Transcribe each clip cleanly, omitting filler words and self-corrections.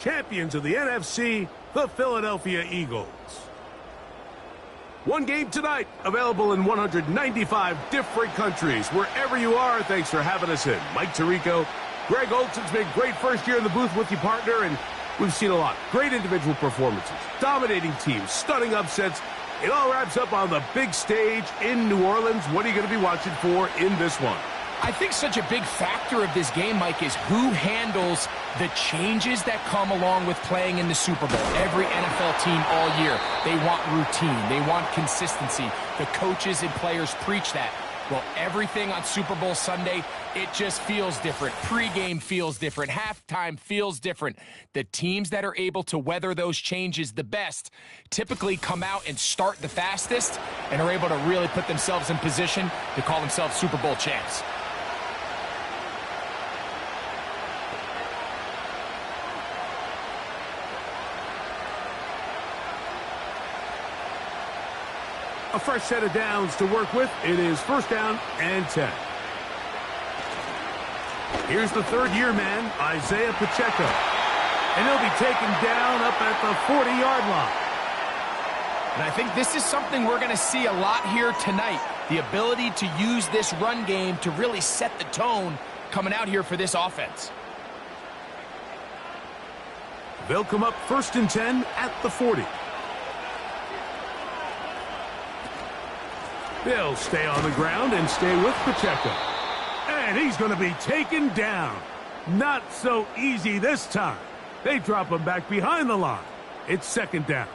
champions of the NFC, the Philadelphia Eagles. One game tonight, available in 195 different countries. Wherever you are, thanks for having us in. Mike Tirico, Greg Olson's been great first year in the booth with you, partner, and we've seen a lot. Great individual performances, dominating teams, stunning upsets. It all wraps up on the big stage in New Orleans. What are you going to be watching for in this one? I think such a big factor of this game, Mike, is who handles the changes that come along with playing in the Super Bowl. Every NFL team all year, they want routine. They want consistency. The coaches and players preach that. Well, everything on Super Bowl Sunday, it just feels different. Pre-game feels different. Halftime feels different. The teams that are able to weather those changes the best typically come out and start the fastest and are able to really put themselves in position to call themselves Super Bowl champs. A fresh set of downs to work with. It is first down and 10. Here's the third-year man, Isaiah Pacheco. And he'll be taken down up at the 40-yard line. And I think this is something we're going to see a lot here tonight. The ability to use this run game to really set the tone coming out here for this offense. They'll come up first and 10 at the 40. They'll stay on the ground and stay with Pacheco. And he's going to be taken down. Not so easy this time. They drop him back behind the line. It's second down.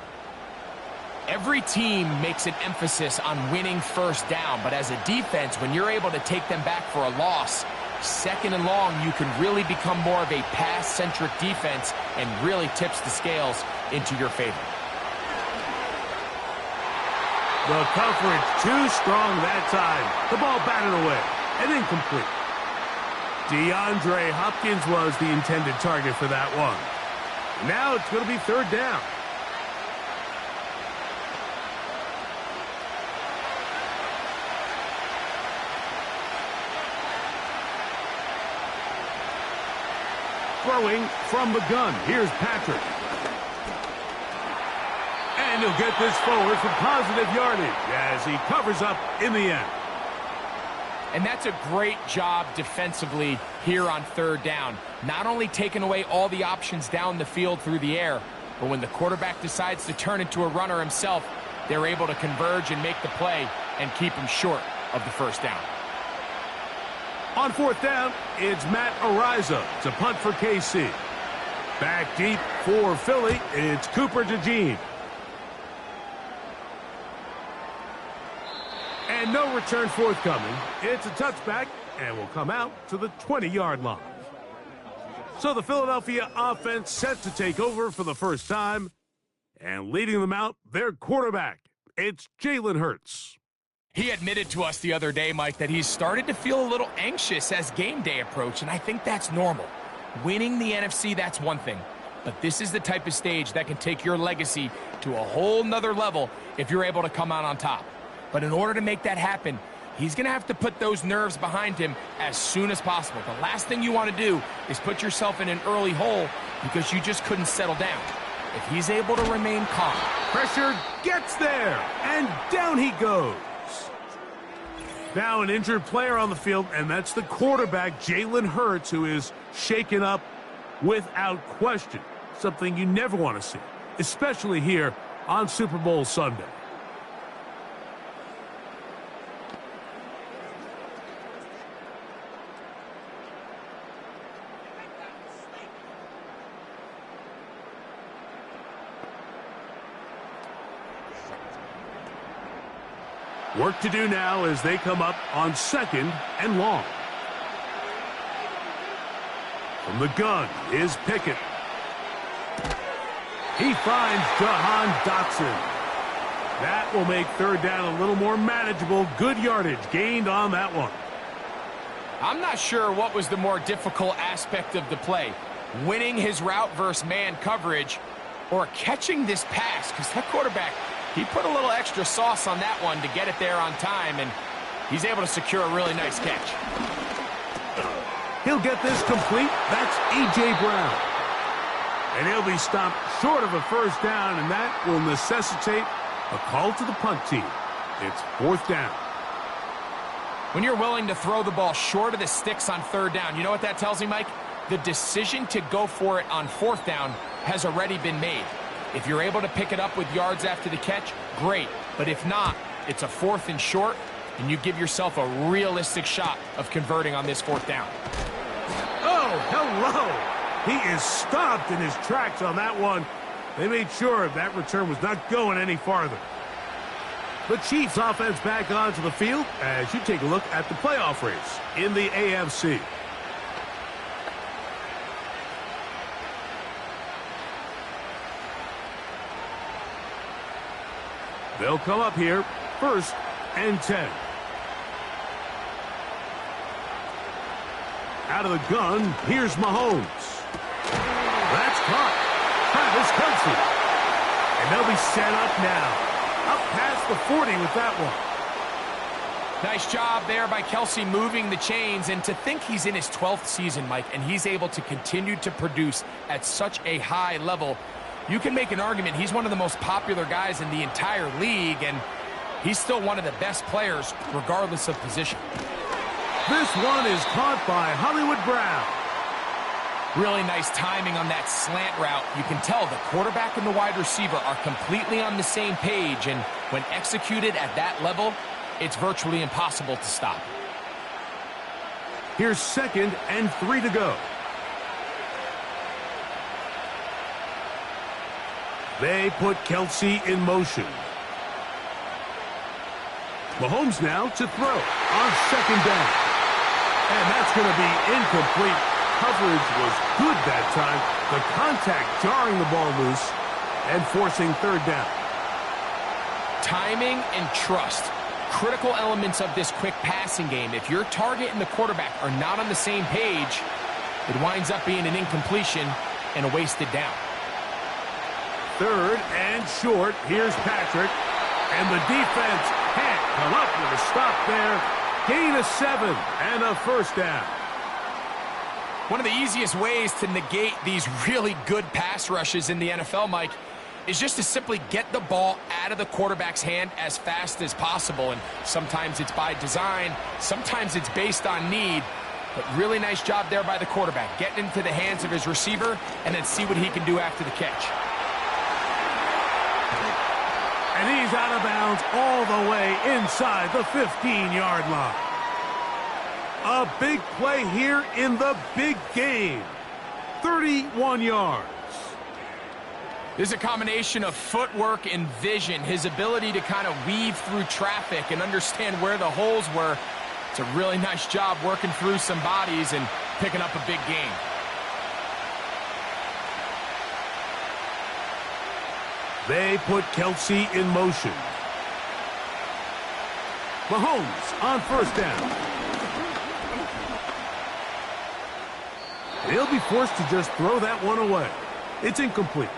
Every team makes an emphasis on winning first down, but as a defense, when you're able to take them back for a loss, second and long, you can really become more of a pass-centric defense and really tips the scales into your favor. The coverage too strong that time. The ball batted away and incomplete. DeAndre Hopkins was the intended target for that one. Now it's going to be third down. Throwing from the gun. Here's Patrick. And he'll get this forward for positive yardage as he covers up in the end. And that's a great job defensively here on third down. Not only taking away all the options down the field through the air, but when the quarterback decides to turn into a runner himself, they're able to converge and make the play and keep him short of the first down. On fourth down, it's Matt Ariza to punt for KC. Back deep for Philly, it's Cooper DeJean. And no return forthcoming. It's a touchback and will come out to the 20-yard line. So the Philadelphia offense set to take over for the first time. And leading them out, their quarterback. It's Jalen Hurts. He admitted to us the other day, Mike, that he's started to feel a little anxious as game day approached, and I think that's normal. Winning the NFC, that's one thing. But this is the type of stage that can take your legacy to a whole nother level if you're able to come out on top. But in order to make that happen, he's going to have to put those nerves behind him as soon as possible. The last thing you want to do is put yourself in an early hole because you just couldn't settle down. If he's able to remain calm. Pressure gets there, and down he goes. Now an injured player on the field, and that's the quarterback, Jalen Hurts, who is shaken up without question. Something you never want to see, especially here on Super Bowl Sunday. Work to do now as they come up on second and long. From the gun is Pickett. He finds Jahan Dotson. That will make third down a little more manageable. Good yardage gained on that one. I'm not sure what was the more difficult aspect of the play. Winning his route versus man coverage or catching this pass, because that quarterback, he put a little extra sauce on that one to get it there on time, and he's able to secure a really nice catch. He'll get this complete. That's A.J. Brown. And he'll be stopped short of a first down, and that will necessitate a call to the punt team. It's 4th down. When you're willing to throw the ball short of the sticks on 3rd down, you know what that tells me, Mike? The decision to go for it on 4th down has already been made. If you're able to pick it up with yards after the catch, great. But if not, it's a 4th and short, and you give yourself a realistic shot of converting on this 4th down. Oh, hello! He is stopped in his tracks on that one. They made sure that return was not going any farther. The Chiefs offense back onto the field as you take a look at the playoff race in the AFC. They'll come up here, 1st and 10. Out of the gun, here's Mahomes. That's caught. Travis Kelce. And they'll be set up now. Up past the 40 with that one. Nice job there by Kelce moving the chains. And to think he's in his 12th season, Mike, and he's able to continue to produce at such a high level, you can make an argument he's one of the most popular guys in the entire league, and he's still one of the best players regardless of position. This one is caught by Hollywood Brown. Really nice timing on that slant route. You can tell the quarterback and the wide receiver are completely on the same page, and when executed at that level, it's virtually impossible to stop. Here's 2nd and 3 to go. They put Kelce in motion. Mahomes now to throw on 2nd down. And that's going to be incomplete. Coverage was good that time. The contact jarring the ball loose and forcing 3rd down. Timing and trust, critical elements of this quick passing game. If your target and the quarterback are not on the same page, it winds up being an incompletion and a wasted down. 3rd and short. Here's Patrick. And the defense can't come up with a stop there. Gain of 7 and a first down. One of the easiest ways to negate these really good pass rushes in the NFL, Mike, is just to simply get the ball out of the quarterback's hand as fast as possible. And sometimes it's by design, sometimes it's based on need. But really nice job there by the quarterback, getting into the hands of his receiver and then see what he can do after the catch. And he's out of bounds all the way inside the 15-yard line. A big play here in the big game. 31 yards. This is a combination of footwork and vision, his ability to kind of weave through traffic and understand where the holes were. It's a really nice job working through some bodies and picking up a big gain. They put Kelce in motion. Mahomes on 1st down. He'll be forced to just throw that one away. It's incomplete.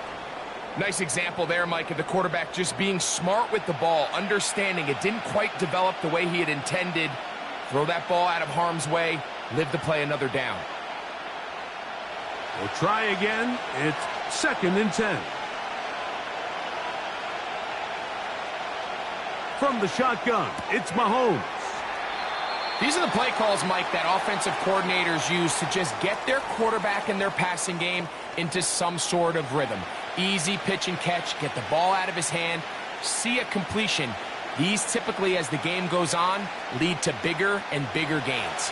Nice example there, Mike, of the quarterback just being smart with the ball, understanding it didn't quite develop the way he had intended. Throw that ball out of harm's way, live to play another down. We'll try again. It's 2nd and 10. From the shotgun, it's Mahomes. These are the play calls, Mike, that offensive coordinators use to just get their quarterback and their passing game into some sort of rhythm. Easy pitch and catch, get the ball out of his hand, see a completion. These typically, as the game goes on, lead to bigger and bigger gains.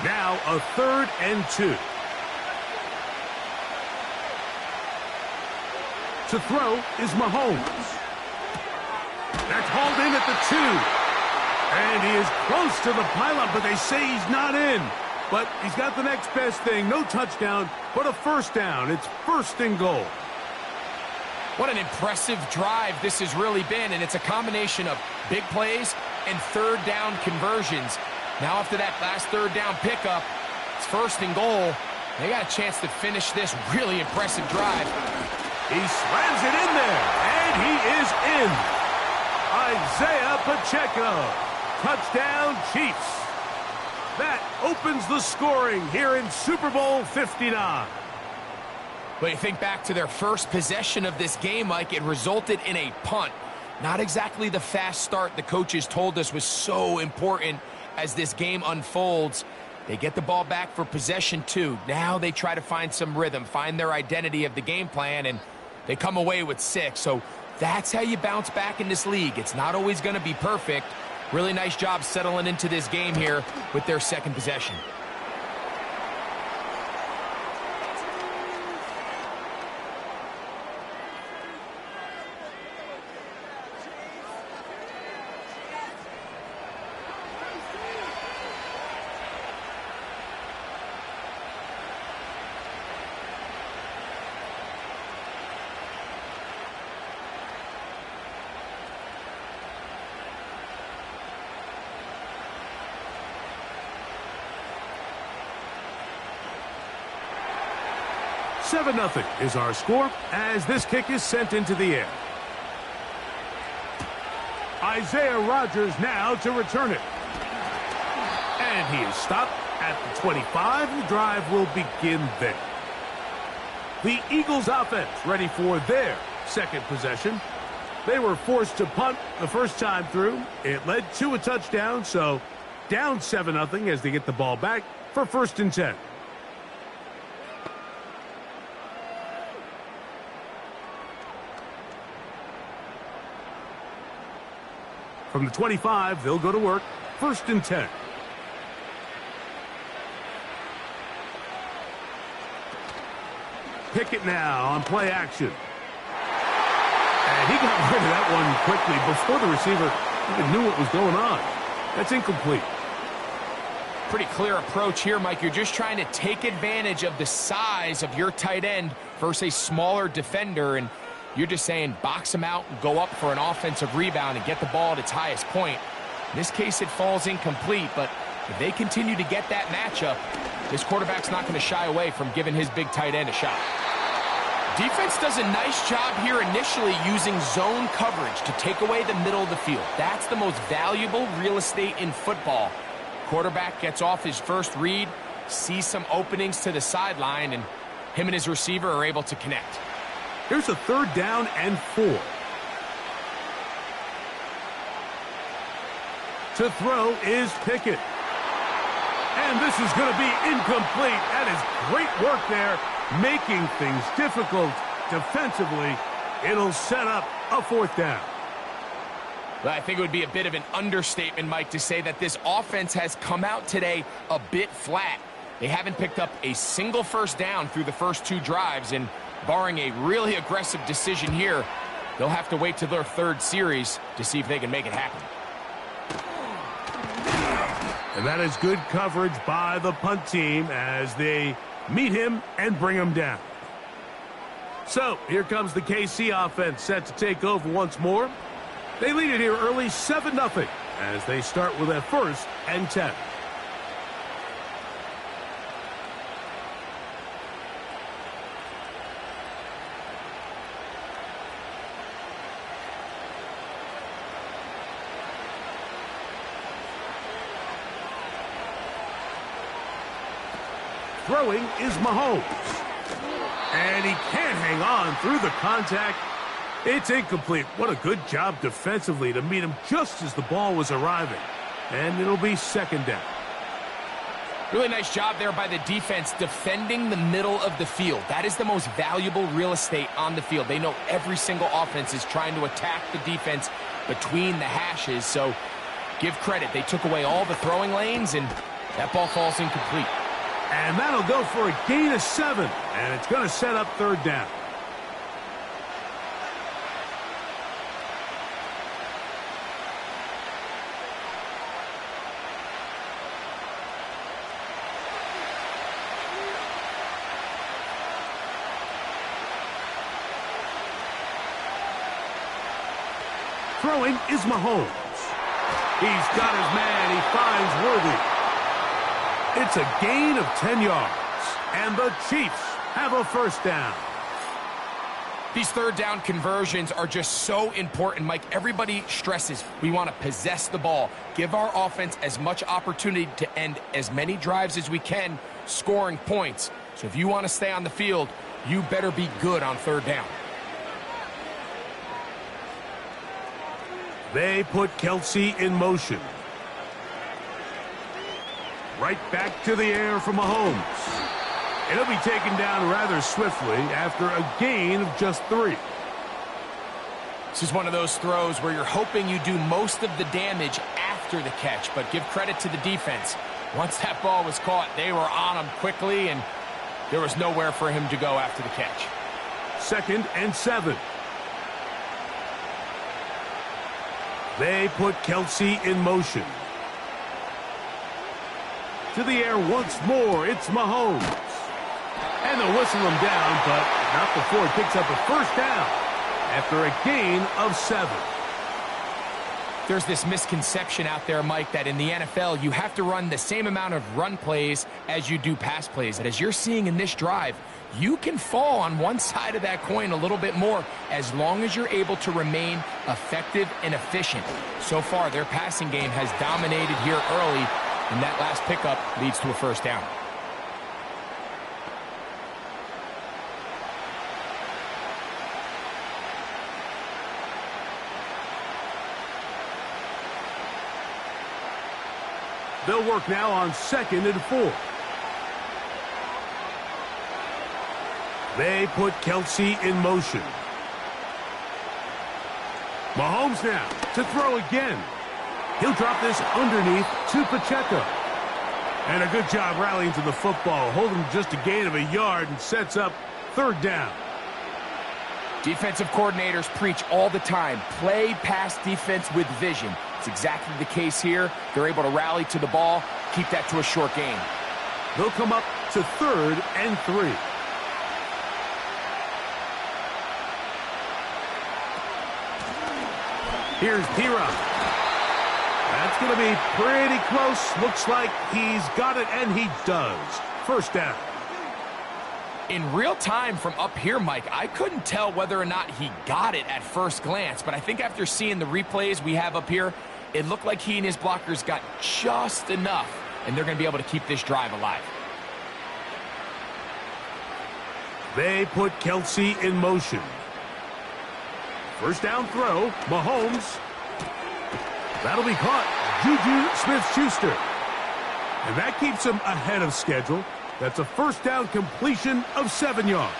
Now a 3rd and 2. To throw is Mahomes. That's hauled in at the 2. And he is close to the pylon, but they say he's not in. But he's got the next best thing. No touchdown, but a first down. It's 1st and goal. What an impressive drive this has really been, and it's a combination of big plays and 3rd down conversions. Now after that last 3rd down pickup, it's 1st and goal. They got a chance to finish this really impressive drive. He slams it in there, and he is in. Isaiah Pacheco. Touchdown, Chiefs. That opens the scoring here in Super Bowl 59. But you think back to their first possession of this game, Mike, it resulted in a punt. Not exactly the fast start the coaches told us was so important as this game unfolds. They get the ball back for possession 2. Now they try to find some rhythm, find their identity of the game plan, and they come away with 6. So that's how you bounce back in this league. It's not always going to be perfect. Really nice job settling into this game here with their second possession. Seven 0 is our score as this kick is sent into the air. Isaiah Rodgers now to return it. And he is stopped at the 25. The drive will begin there. The Eagles offense ready for their second possession. They were forced to punt the first time through. It led to a touchdown, so down 7 0 as they get the ball back for 1st and 10. From the 25, they'll go to work. 1st and 10. Pickett now on play action. And he got rid of that one quickly before the receiver even knew what was going on. That's incomplete. Pretty clear approach here, Mike. You're just trying to take advantage of the size of your tight end versus a smaller defender, and you're just saying box him out and go up for an offensive rebound and get the ball at its highest point. In this case, it falls incomplete, but if they continue to get that matchup, this quarterback's not going to shy away from giving his big tight end a shot. Defense does a nice job here initially using zone coverage to take away the middle of the field. That's the most valuable real estate in football. Quarterback gets off his first read, sees some openings to the sideline, and him and his receiver are able to connect. Here's a 3rd down and 4. To throw is Pickett. And this is going to be incomplete. That is great work there, making things difficult defensively. It'll set up a 4th down. Well, I think it would be a bit of an understatement, Mike, to say that this offense has come out today a bit flat. They haven't picked up a single 1st down through the first 2 drives, and barring a really aggressive decision here, they'll have to wait to their 3rd series to see if they can make it happen. And that is good coverage by the punt team as they meet him and bring him down. So here comes the KC offense set to take over once more. They lead it here early 7 0 as they start with a 1st and 10. Throwing is Mahomes. And he can't hang on through the contact. It's incomplete. What a good job defensively to meet him just as the ball was arriving. And it'll be 2nd down. Really nice job there by the defense defending the middle of the field. That is the most valuable real estate on the field. They know every single offense is trying to attack the defense between the hashes. So give credit. They took away all the throwing lanes, and that ball falls incomplete. And that'll go for a gain of 7. And it's going to set up 3rd down. Throwing is Mahomes. He's got his man. He finds Worthy. It's a gain of 10 yards. And the Chiefs have a 1st down. These 3rd down conversions are just so important, Mike. Everybody stresses we want to possess the ball, give our offense as much opportunity to end as many drives as we can, scoring points. So if you want to stay on the field, You better be good on third down. They put Kelsey in motion. Right back to the air for Mahomes. It'll be taken down rather swiftly after a gain of just 3. This is one of those throws where you're hoping you do most of the damage after the catch, but give credit to the defense. Once that ball was caught, they were on him quickly, and there was nowhere for him to go after the catch. 2nd and 7. They put Kelsey in motion. To the air once more, it's Mahomes. And they'll whistle him down, but not before he picks up a first down after a gain of 7. There's this misconception out there, Mike, that in the NFL, you have to run the same amount of run plays as you do pass plays. And as you're seeing in this drive, you can fall on one side of that coin a little bit more as long as you're able to remain effective and efficient. So far, their passing game has dominated here early, and that last pickup leads to a first down. They'll work now on 2nd and 4. They put Kelsey in motion. Mahomes now to throw again. He'll drop this underneath to Pacheco. And a good job rallying to the football, holding just a gain of a yard and sets up 3rd down. Defensive coordinators preach all the time, play pass defense with vision. It's exactly the case here. They're able to rally to the ball, keep that to a short gain. They'll come up to 3rd and 3. Here's P-Rock. That's going to be pretty close. Looks like he's got it, and he does. First down. In real time from up here, Mike, I couldn't tell whether or not he got it at first glance, but I think after seeing the replays we have up here, it looked like he and his blockers got just enough, and they're going to be able to keep this drive alive. They put Kelsey in motion. First down throw, Mahomes. That'll be caught. Juju Smith-Schuster. And that keeps him ahead of schedule. That's a first down completion of 7 yards.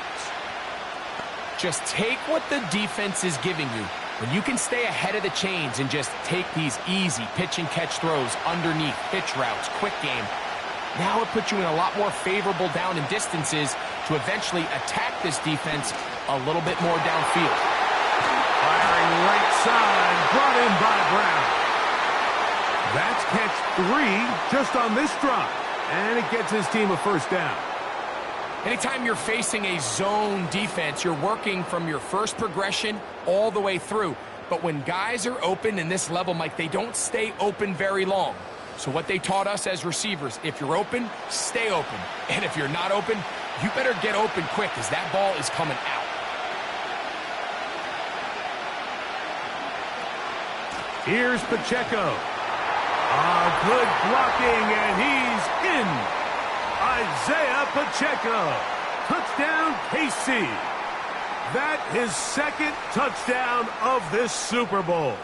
Just take what the defense is giving you. When you can stay ahead of the chains and just take these easy pitch and catch throws underneath, pitch routes, quick game, now it puts you in a lot more favorable down and distances to eventually attack this defense a little bit more downfield. Firing right side, brought in by Brown. That's catch 3 just on this drive. And it gets his team a first down. Anytime you're facing a zone defense, you're working from your first progression all the way through. But when guys are open in this level, Mike, they don't stay open very long. So what they taught us as receivers, if you're open, stay open. And if you're not open, you better get open quick because that ball is coming out. Here's Pacheco. Good blocking, and he's in. Isaiah Pacheco. Touchdown, KC. That his 2nd touchdown of this Super Bowl.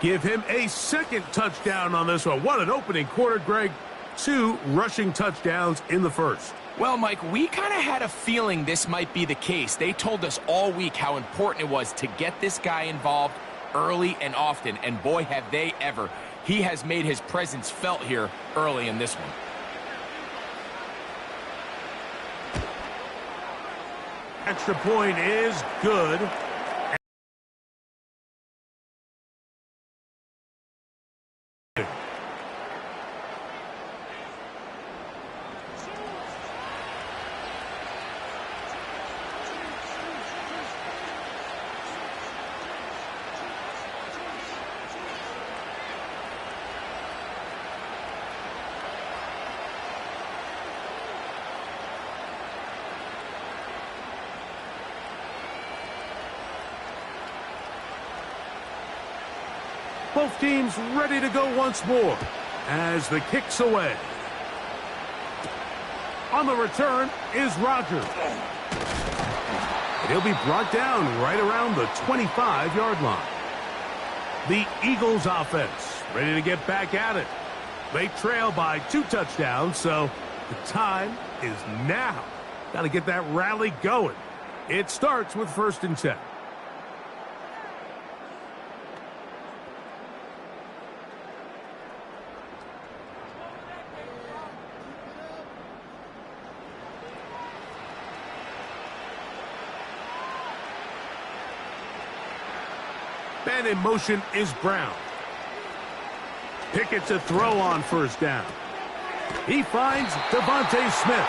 Give him a 2nd touchdown on this one. What an opening quarter, Greg. 2 rushing touchdowns in the first. Well, Mike, we kind of had a feeling this might be the case. They told us all week how important it was to get this guy involved early and often, and boy, have they ever. He has made his presence felt here early in this one. Extra point is good. Both teams ready to go once more as the kick's away. On the return is Rodgers. And he'll be brought down right around the 25-yard line. The Eagles offense ready to get back at it. They trail by 2 touchdowns, so the time is now. Got to get that rally going. It starts with 1st and 10. Man in motion is Brown. Pickett to throw on 1st down. He finds Devontae Smith.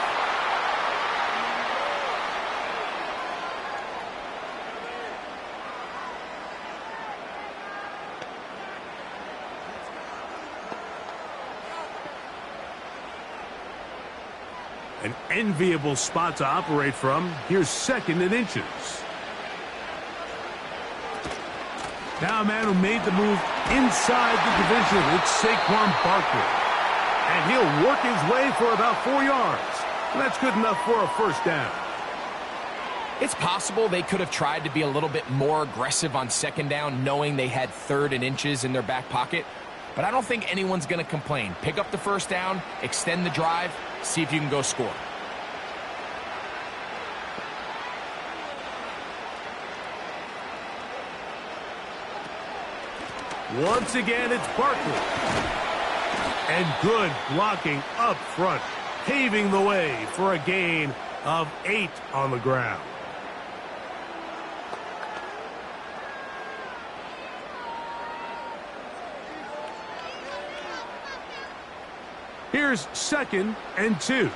An enviable spot to operate from. Here's 2nd and inches. Now a man who made the move inside the division. It's Saquon Barkley. And he'll work his way for about 4 yards. And that's good enough for a 1st down. It's possible they could have tried to be a little bit more aggressive on 2nd down, knowing they had 3rd and inches in their back pocket. But I don't think anyone's going to complain. Pick up the 1st down, extend the drive, see if you can go score. Once again, it's Barkley. And good blocking up front, paving the way for a gain of 8 on the ground. Here's 2nd and 2.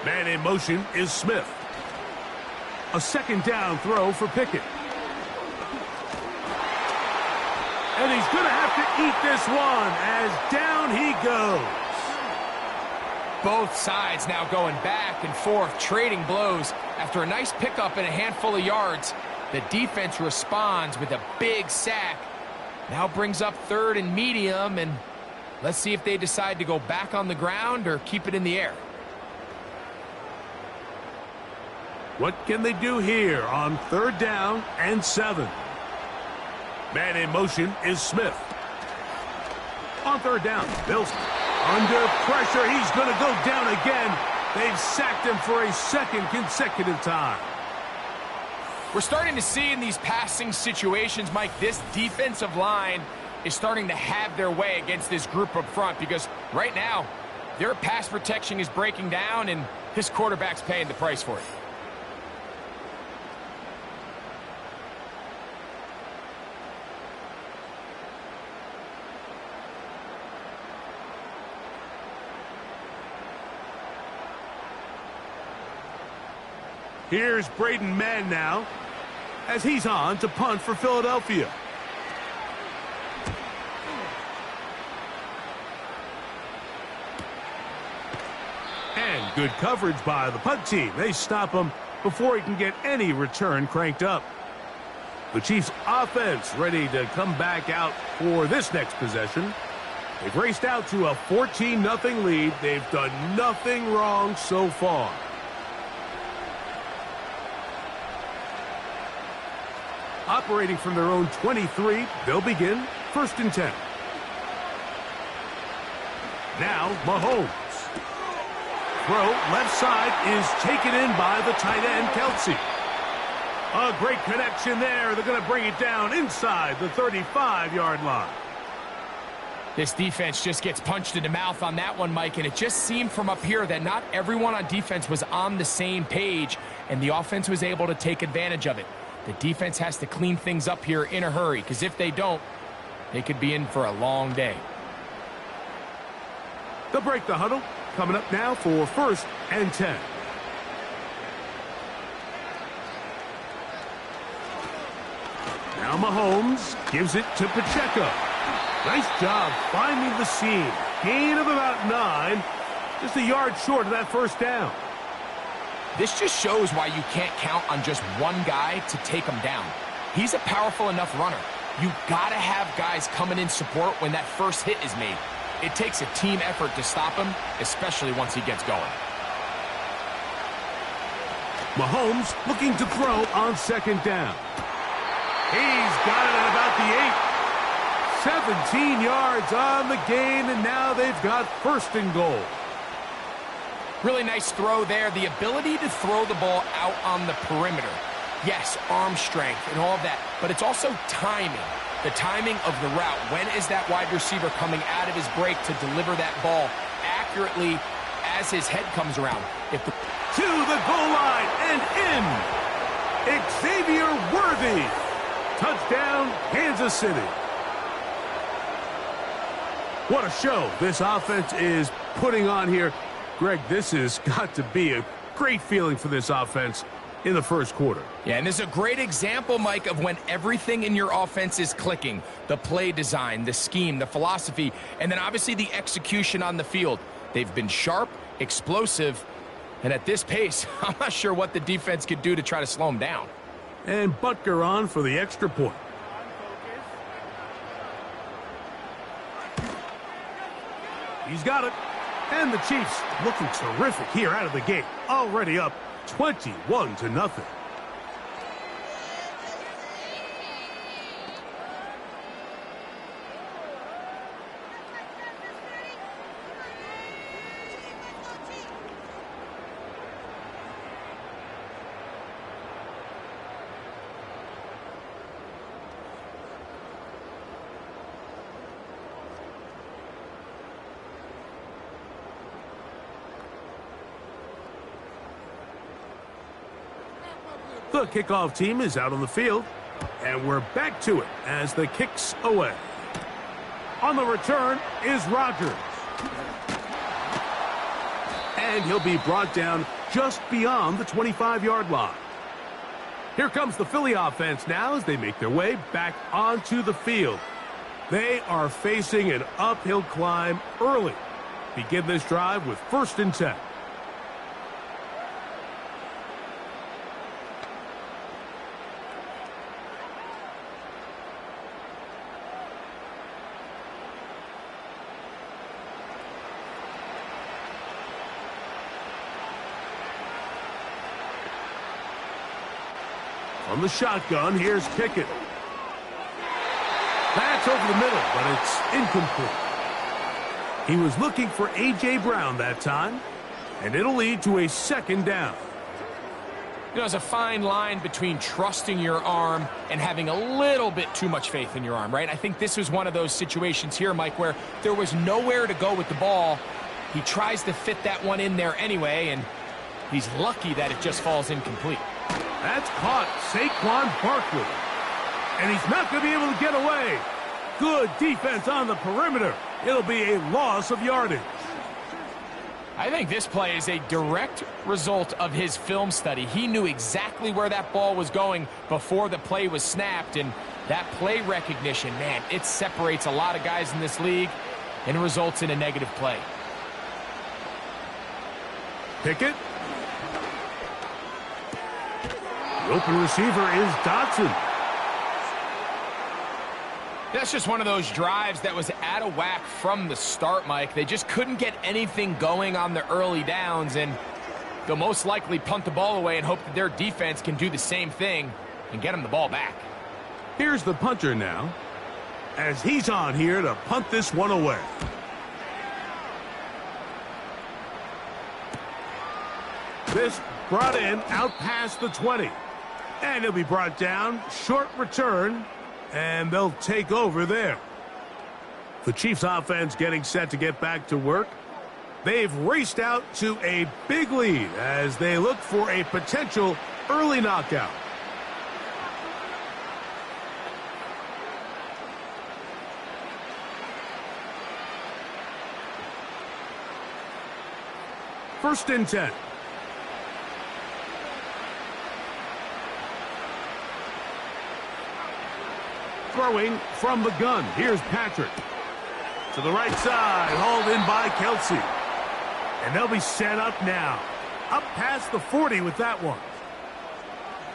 Man in motion is Smith. A 2nd down throw for Pickett. And he's going to have to eat this one as down he goes. Both sides now going back and forth, trading blows. After a nice pickup and a handful of yards, the defense responds with a big sack. Now brings up 3rd and medium, and let's see if they decide to go back on the ground or keep it in the air. What can they do here on 3rd down and 7? Man in motion is Smith. On 3rd down, Bills under pressure. He's going to go down again. They've sacked him for a 2nd consecutive time. We're starting to see in these passing situations, Mike, this defensive line is starting to have their way against this group up front, because right now their pass protection is breaking down and this quarterback's paying the price for it. Here's Braden Mann now, as he's on to punt for Philadelphia. And good coverage by the punt team. They stop him before he can get any return cranked up. The Chiefs' offense ready to come back out for this next possession. They've raced out to a 14-0 lead. They've done nothing wrong so far. Operating from their own 23, they'll begin 1st and 10. Now, Mahomes. Throw left side is taken in by the tight end, Kelsey. A great connection there. They're going to bring it down inside the 35-yard line. This defense just gets punched in the mouth on that one, Mike, and it just seemed from up here that not everyone on defense was on the same page, and the offense was able to take advantage of it. The defense has to clean things up here in a hurry, because if they don't, they could be in for a long day. They'll break the huddle. Coming up now for 1st and 10. Now Mahomes gives it to Pacheco. Nice job finding the seam. Gain of about 9. Just a yard short of that 1st down. This just shows why you can't count on just one guy to take him down. He's a powerful enough runner. You got to have guys coming in support when that first hit is made. It takes a team effort to stop him, especially once he gets going. Mahomes looking to throw on second down. He's got it at about the 8. 17 yards on the gain, and now they've got first and goal. Really nice throw there. The ability to throw the ball out on the perimeter. Yes, arm strength and all of that, but it's also timing. The timing of the route. When is that wide receiver coming out of his break to deliver that ball accurately as his head comes around? To the goal line and in. Xavier Worthy. Touchdown, Kansas City. What a show this offense is putting on here. Greg, this has got to be a great feeling for this offense in the first quarter. Yeah, and this is a great example, Mike, of when everything in your offense is clicking. The play design, the scheme, the philosophy, and then obviously the execution on the field. They've been sharp, explosive, and at this pace, I'm not sure what the defense could do to try to slow them down. And Butker on for the extra point. He's got it. And the Chiefs looking terrific here out of the gate. Already up 21-0. The kickoff team is out on the field, and we're back to it as the kick's away. On the return is Rodgers. And he'll be brought down just beyond the 25-yard line. Here comes the Philly offense now as they make their way back onto the field. They are facing an uphill climb early. Begin this drive with 1st and 10. From the shotgun, here's Pickett. That's over the middle, but it's incomplete. He was looking for A.J. Brown that time, and it'll lead to a 2nd down. You know, there's a fine line between trusting your arm and having a little bit too much faith in your arm, right? I think this was one of those situations here, Mike, where there was nowhere to go with the ball. He tries to fit that one in there anyway, and he's lucky that it just falls incomplete. That's caught Saquon Barkley. And he's not going to be able to get away. Good defense on the perimeter. It'll be a loss of yardage. I think this play is a direct result of his film study. He knew exactly where that ball was going before the play was snapped. And that play recognition, man, it separates a lot of guys in this league and it results in a negative play. Pickett. The open receiver is Dotson. That's just one of those drives that was out of whack from the start, Mike. They just couldn't get anything going on the early downs, and they'll most likely punt the ball away and hope that their defense can do the same thing and get them the ball back. Here's the punter now, as he's on here to punt this one away. This brought in out past the 20. And he'll be brought down, short return, and they'll take over there. The Chiefs offense getting set to get back to work. They've raced out to a big lead as they look for a potential early knockout. First and 10. Throwing from the gun. Here's Patrick. To the right side, hauled in by Kelsey. And they'll be set up now. Up past the 40 with that one.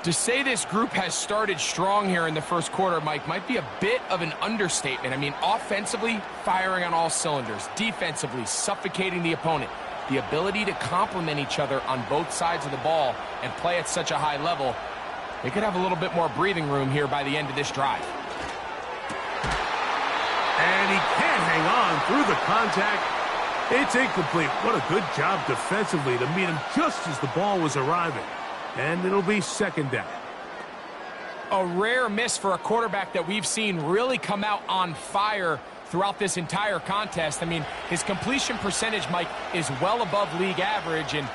To say this group has started strong here in the first quarter, Mike, might be a bit of an understatement. I mean, offensively, firing on all cylinders. Defensively, suffocating the opponent. The ability to complement each other on both sides of the ball and play at such a high level, they could have a little bit more breathing room here by the end of this drive. And he can't hang on through the contact. It's incomplete. What a good job defensively to meet him just as the ball was arriving. And it'll be second down. A rare miss for a quarterback that we've seen really come out on fire throughout this entire contest. I mean, his completion percentage, Mike, is well above league average, and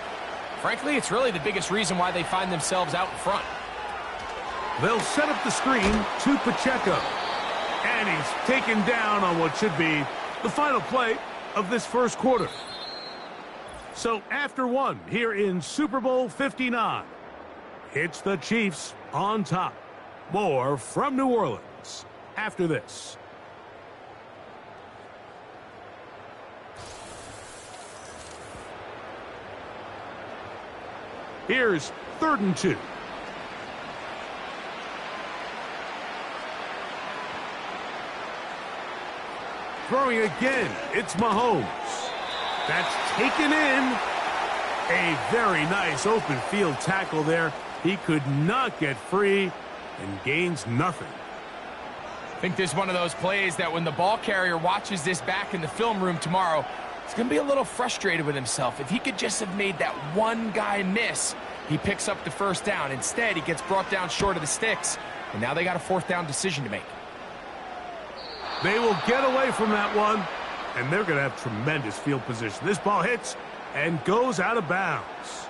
frankly, it's really the biggest reason why they find themselves out in front. They'll set up the screen to Pacheco. And he's taken down on what should be the final play of this first quarter. So after one here in Super Bowl 59, it's the Chiefs on top. More from New Orleans after this. Here's 3rd and 2. Throwing again, it's Mahomes. That's taken in. A very nice open field tackle there. He could not get free and gains nothing. I think this is one of those plays that when the ball carrier watches this back in the film room tomorrow, he's going to be a little frustrated with himself. If he could just have made that one guy miss, he picks up the first down. Instead, he gets brought down short of the sticks, and now they got a 4th down decision to make. They will get away from that one, and they're going to have tremendous field position. This ball hits and goes out of bounds.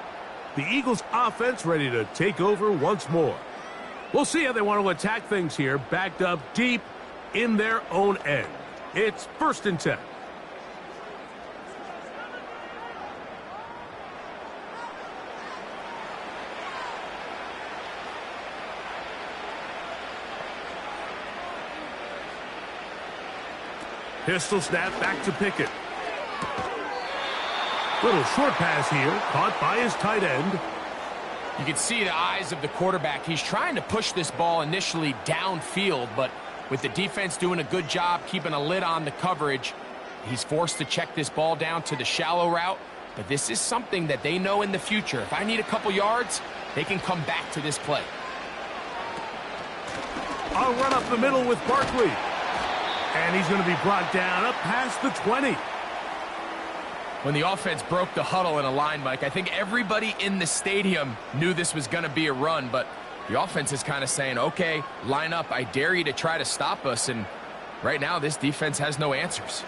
The Eagles' offense ready to take over once more. We'll see how they want to attack things here, backed up deep in their own end. It's 1st and 10. Pistol snap back to Pickett. Little short pass here, caught by his tight end. You can see the eyes of the quarterback. He's trying to push this ball initially downfield, but with the defense doing a good job keeping a lid on the coverage, he's forced to check this ball down to the shallow route. But this is something that they know in the future. If I need a couple yards, they can come back to this play. I'll run up the middle with Barkley. And he's going to be brought down up past the 20. When the offense broke the huddle in a line, Mike, I think everybody in the stadium knew this was going to be a run, but the offense is kind of saying, okay, line up, I dare you to try to stop us, and right now this defense has no answers.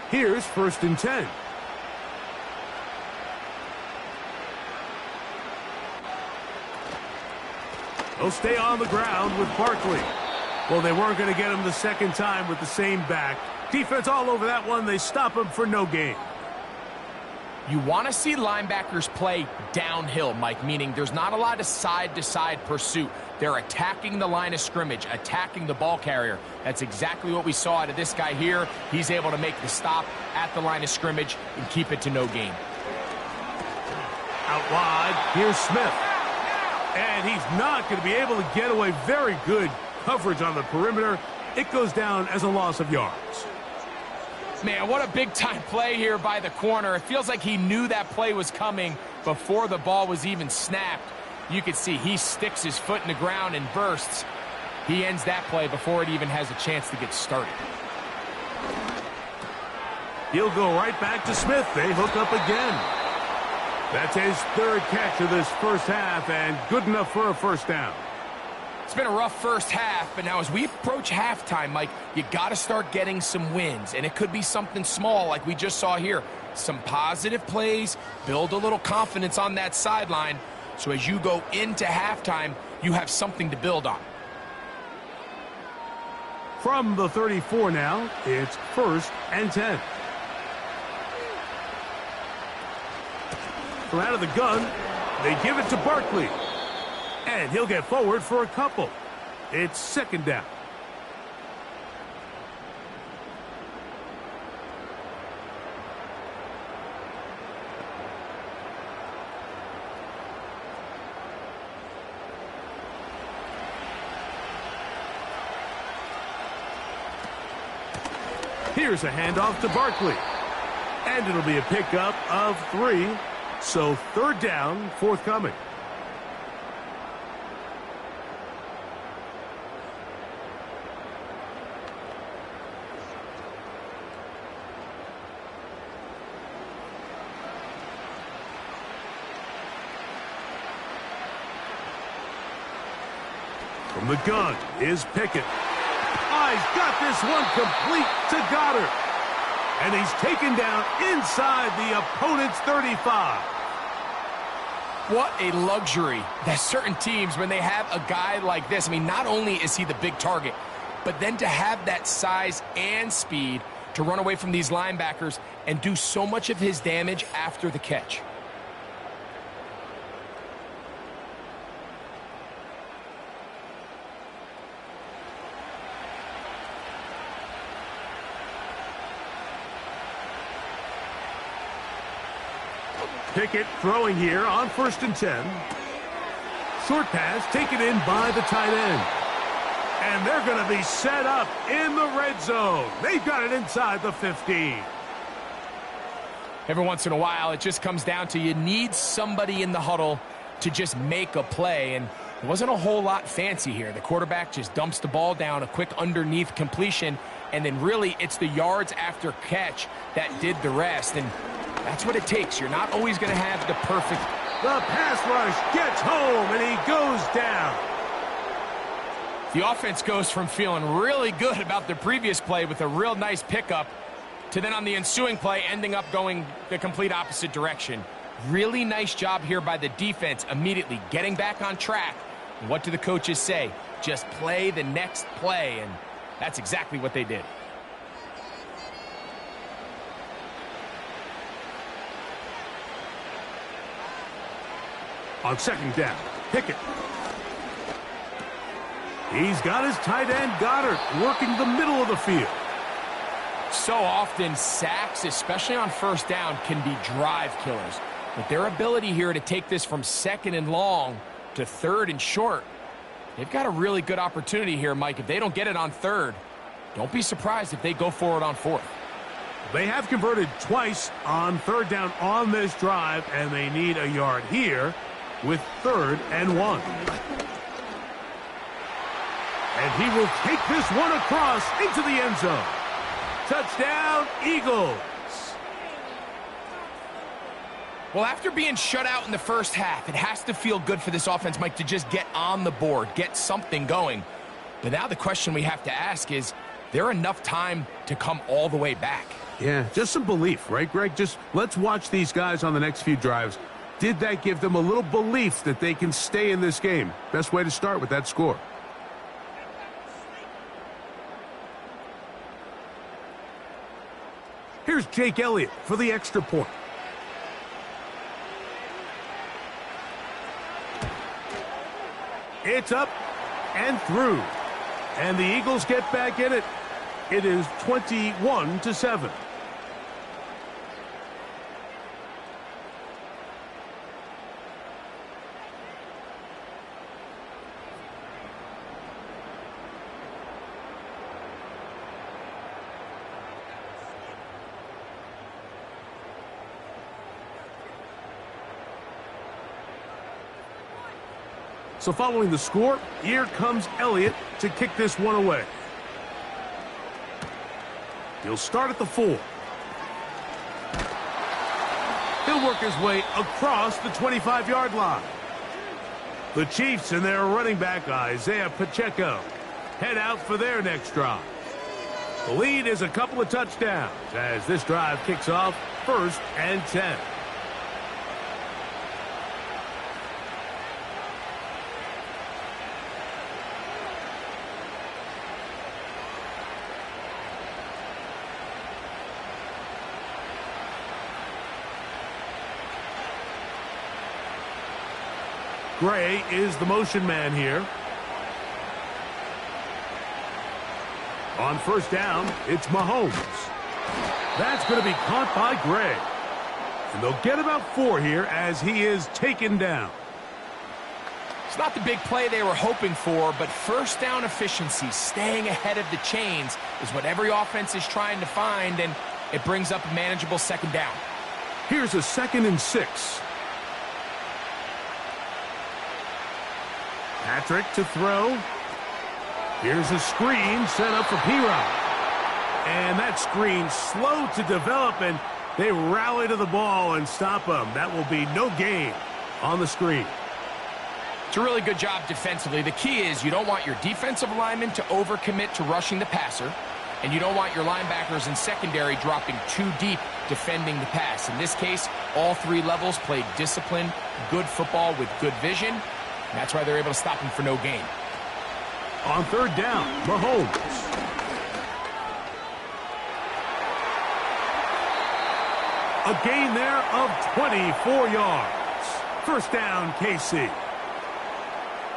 Here's 1st and 10. They'll stay on the ground with Barkley. Well, they weren't going to get him the second time with the same back. Defense all over that one. They stop him for no gain. You want to see linebackers play downhill, Mike, meaning there's not a lot of side-to-side pursuit. They're attacking the line of scrimmage, attacking the ball carrier. That's exactly what we saw out of this guy here. He's able to make the stop at the line of scrimmage and keep it to no gain. Out wide, here's Smith. And he's not going to be able to get away. Very good coverage on the perimeter. It goes down as a loss of yards. Man, what a big-time play here by the corner. It feels like he knew that play was coming before the ball was even snapped. You can see he sticks his foot in the ground and bursts. He ends that play before it even has a chance to get started. He'll go right back to Smith. They hook up again. That's his 3rd catch of this first half, and good enough for a 1st down. It's been a rough first half, but now as we approach halftime, Mike, you got to start getting some wins, and it could be something small like we just saw here. Some positive plays, build a little confidence on that sideline, so as you go into halftime, you have something to build on. From the 34 now, it's 1st and 10. From out of the gun, they give it to Barkley. And he'll get forward for a couple. It's 2nd down. Here's a handoff to Barkley. And it'll be a pickup of 3. So third down, forthcoming. From the gun is Pickett. He's got this one complete to Goddard. And he's taken down inside the opponent's 35. What a luxury that certain teams, when they have a guy like this, I mean, not only is he the big target, but then to have that size and speed to run away from these linebackers and do so much of his damage after the catch. Pickett throwing here on 1st and 10. Short pass taken in by the tight end. And they're going to be set up in the red zone. They've got it inside the 15. Every once in a while, it just comes down to you need somebody in the huddle to just make a play. And it wasn't a whole lot fancy here. The quarterback just dumps the ball down, a quick underneath completion, and then really it's the yards after catch that did the rest. And that's what it takes. You're not always going to have the perfect. The pass rush gets home, and he goes down. The offense goes from feeling really good about the previous play with a real nice pickup to then on the ensuing play ending up going the complete opposite direction. Really nice job here by the defense immediately getting back on track. And what do the coaches say? Just play the next play, and that's exactly what they did. On 2nd down, Pickett. He's got his tight end, Goddard, working the middle of the field. So often, sacks, especially on 1st down, can be drive killers. But their ability here to take this from 2nd and long to 3rd and short, they've got a really good opportunity here, Mike. If they don't get it on 3rd, don't be surprised if they go for it on 4th. They have converted twice on 3rd down on this drive, and they need a yard here with 3rd and 1. And he will take this one across into the end zone. Touchdown, Eagles. Well, after being shut out in the first half, it has to feel good for this offense, Mike, to just get on the board, get something going. But now the question we have to ask is there enough time to come all the way back? Yeah, just some belief, right, Greg? Just let's watch these guys on the next few drives. Did that give them a little belief that they can stay in this game? Best way to start with that score. Here's Jake Elliott for the extra point. It's up and through. And the Eagles get back in it. It is 21-7. So following the score, here comes Elliott to kick this one away. He'll start at the 4. He'll work his way across the 25-yard line. The Chiefs and their running back, Isaiah Pacheco, head out for their next drive. The lead is a couple of touchdowns as this drive kicks off 1st and 10. Gray is the motion man here. On 1st down, it's Mahomes. That's going to be caught by Gray. And they'll get about 4 here as he is taken down. It's not the big play they were hoping for, but first down efficiency, staying ahead of the chains, is what every offense is trying to find, and it brings up a manageable second down. Here's a 2nd and 6. Patrick to throw. Here's a screen set up for P-Rod. And that screen slow to develop, and they rally to the ball and stop him. That will be no gain on the screen. It's a really good job defensively. The key is you don't want your defensive linemen to overcommit to rushing the passer, and you don't want your linebackers in secondary dropping too deep defending the pass. In this case, all 3 levels played disciplined, good football with good vision, and that's why they're able to stop him for no gain. On 3rd down, Mahomes. A gain there of 24 yards. First down, KC.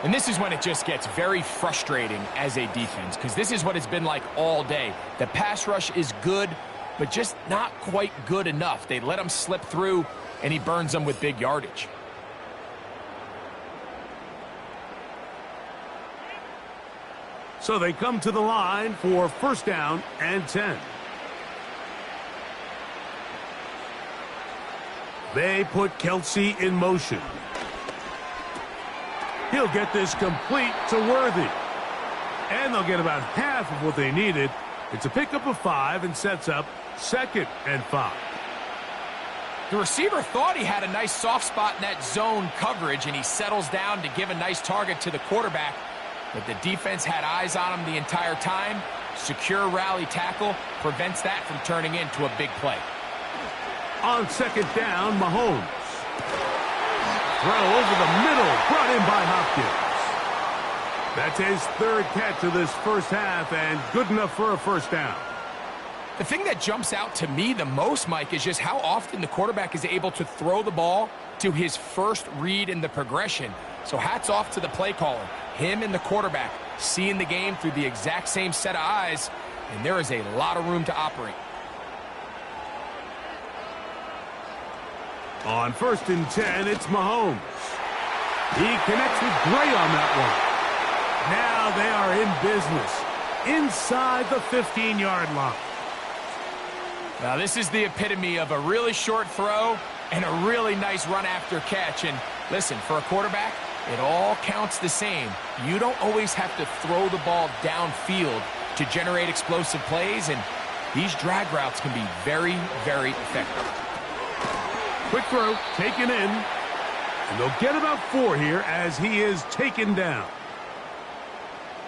And this is when it just gets very frustrating as a defense, because this is what it's been like all day. The pass rush is good, but just not quite good enough. They let him slip through, and he burns them with big yardage. So they come to the line for first down and 10. They put Kelsey in motion. He'll get this complete to Worthy. And they'll get about half of what they needed. It's a pickup of 5 and sets up 2nd and 5. The receiver thought he had a nice soft spot in that zone coverage, and he settles down to give a nice target to the quarterback. But the defense had eyes on him the entire time. Secure rally tackle prevents that from turning into a big play. On 2nd down, Mahomes. Throw over the middle, brought in by Hopkins. That's his 3rd catch of this first half, and good enough for a first down. The thing that jumps out to me the most, Mike, is just how often the quarterback is able to throw the ball to his first read in the progression. So hats off to the play caller. Him and the quarterback seeing the game through the exact same set of eyes, and there is a lot of room to operate. On 1st and 10, it's Mahomes. He connects with Gray on that one. Now they are in business inside the 15-yard line. Now this is the epitome of a really short throw and a really nice run after catch. And listen, for a quarterback, it all counts the same. You don't always have to throw the ball downfield to generate explosive plays, and these drag routes can be very, very effective. Quick throw, taken in, and they'll get about 4 here as he is taken down.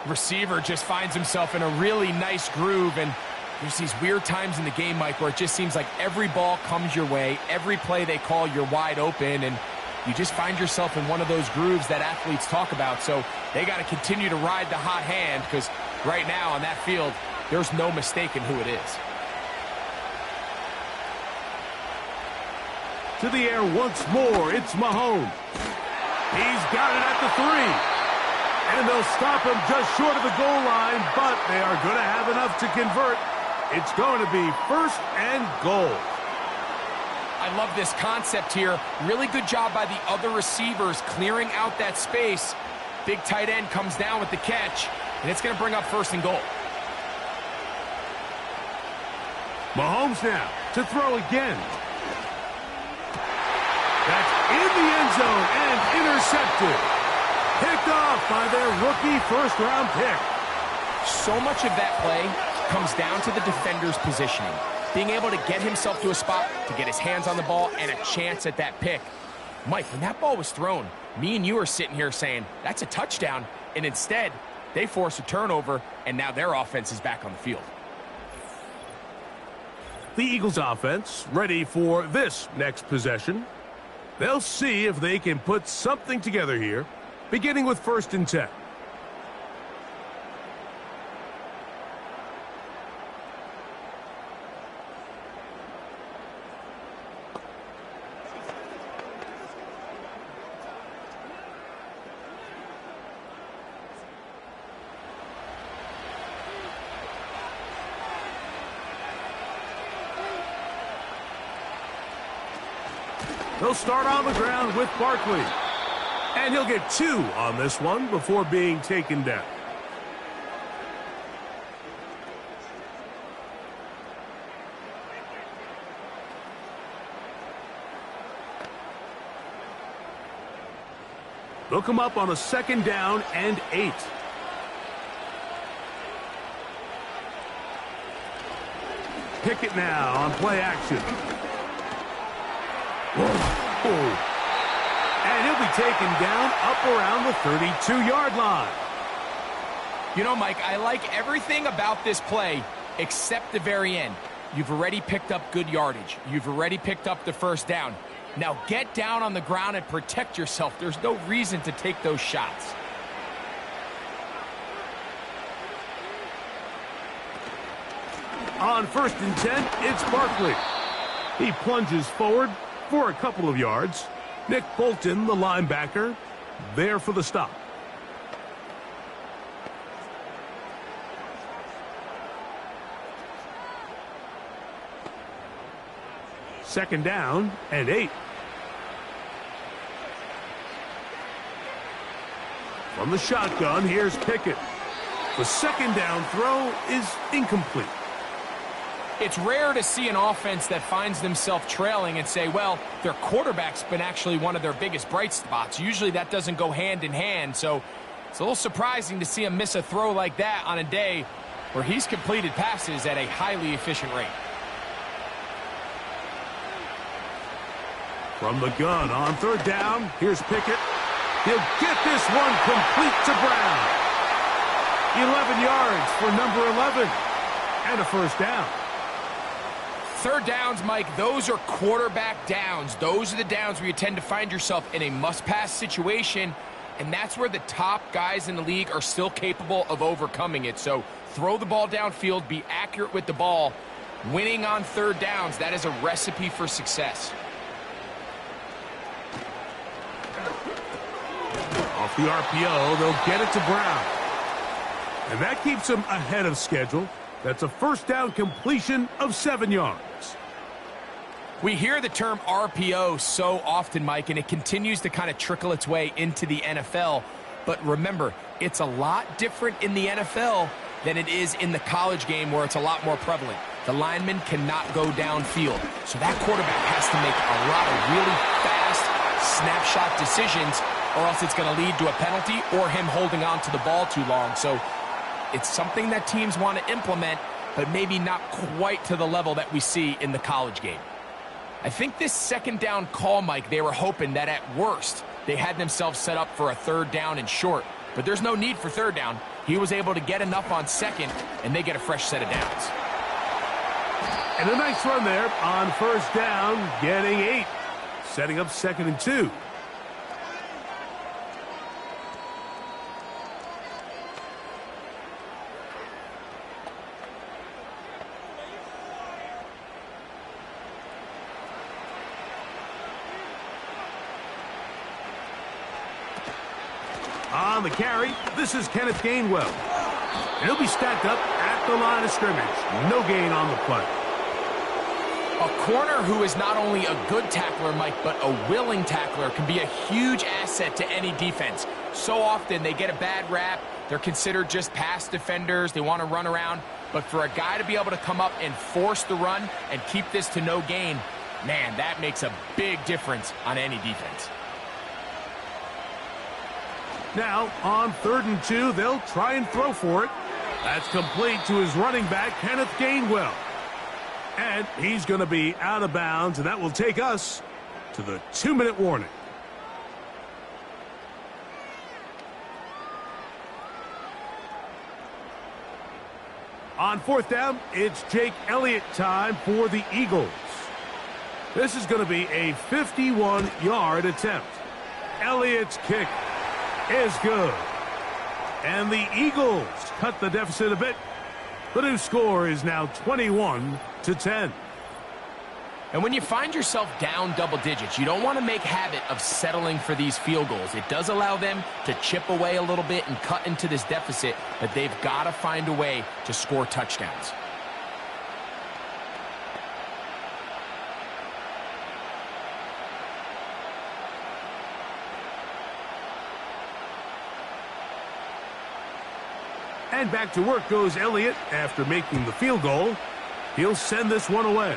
Receiver just finds himself in a really nice groove, and there's these weird times in the game, Mike, where it just seems like every ball comes your way, every play they call, you're wide open, and you just find yourself in one of those grooves that athletes talk about. So they got to continue to ride the hot hand, because right now on that field, there's no mistaking who it is. To the air once more, it's Mahomes. He's got it at the 3. And they'll stop him just short of the goal line, but they are going to have enough to convert. It's going to be 1st and goal. I love this concept here. Really good job by the other receivers clearing out that space. Big tight end comes down with the catch, and it's going to bring up 1st and goal. Mahomes now to throw again. That's in the end zone and intercepted. Picked off by their rookie first-round pick. So much of that play comes down to the defender's positioning. Being able to get himself to a spot, to get his hands on the ball, and a chance at that pick. Mike, when that ball was thrown, me and you are sitting here saying, that's a touchdown. And instead, they force a turnover, and now their offense is back on the field. The Eagles offense ready for this next possession. They'll see if they can put something together here, beginning with 1st and 10. They'll start on the ground with Barkley. And he'll get 2 on this one before being taken down. They'll come up on a 2nd down and 8. Pickett now on play action. Whoa. And he'll be taken down up around the 32-yard line. You know, Mike, I like everything about this play except the very end. You've already picked up good yardage. You've already picked up the 1st down. Now get down on the ground and protect yourself. There's no reason to take those shots. On 1st and 10, it's Barkley. He plunges forward for a couple of yards. Nick Bolton, the linebacker, there for the stop. Second down and 8. From the shotgun, here's Pickett. The 2nd down throw is incomplete. It's rare to see an offense that finds themselves trailing and say, well, their quarterback's been actually one of their biggest bright spots. Usually that doesn't go hand in hand, so it's a little surprising to see him miss a throw like that on a day where he's completed passes at a highly efficient rate. From the gun on 3rd down, here's Pickett. He'll get this one complete to Brown. 11 yards for number 11 and a 1st down. 3rd downs, Mike, those are quarterback downs. Those are the downs where you tend to find yourself in a must-pass situation, and that's where the top guys in the league are still capable of overcoming it. So throw the ball downfield, be accurate with the ball. Winning on 3rd downs, that is a recipe for success. Off the RPO, they'll get it to Brown. And that keeps them ahead of schedule. That's a 1st down completion of 7 yards. We hear the term RPO so often, Mike, and it continues to kind of trickle its way into the NFL. But remember, it's a lot different in the NFL than it is in the college game where it's a lot more prevalent. The lineman cannot go downfield. So that quarterback has to make a lot of really fast snapshot decisions, or else it's going to lead to a penalty or him holding on to the ball too long. So it's something that teams want to implement, but maybe not quite to the level that we see in the college game. I think this 2nd down call, Mike, they were hoping that at worst they had themselves set up for a 3rd down and short. But there's no need for 3rd down. He was able to get enough on 2nd, and they get a fresh set of downs. And a nice run there on 1st down, getting 8. Setting up 2nd and 2. On the carry, this is Kenneth Gainwell. And he'll be stacked up at the line of scrimmage. No gain on the play. A corner who is not only a good tackler, Mike, but a willing tackler can be a huge asset to any defense. So often they get a bad rap. They're considered just pass defenders. They want to run around. But for a guy to be able to come up and force the run and keep this to no gain, man, that makes a big difference on any defense. Now, on 3rd and 2, they'll try and throw for it. That's complete to his running back, Kenneth Gainwell. And he's going to be out of bounds, and that will take us to the 2-minute warning. On 4th down, it's Jake Elliott time for the Eagles. This is going to be a 51-yard attempt. Elliott's kick is good. And the Eagles cut the deficit a bit. The new score is now 21-10. And when you find yourself down double digits, you don't want to make habit of settling for these field goals. It does allow them to chip away a little bit and cut into this deficit, but they've got to find a way to score touchdowns. And back to work goes Elliott after making the field goal. He'll send this one away.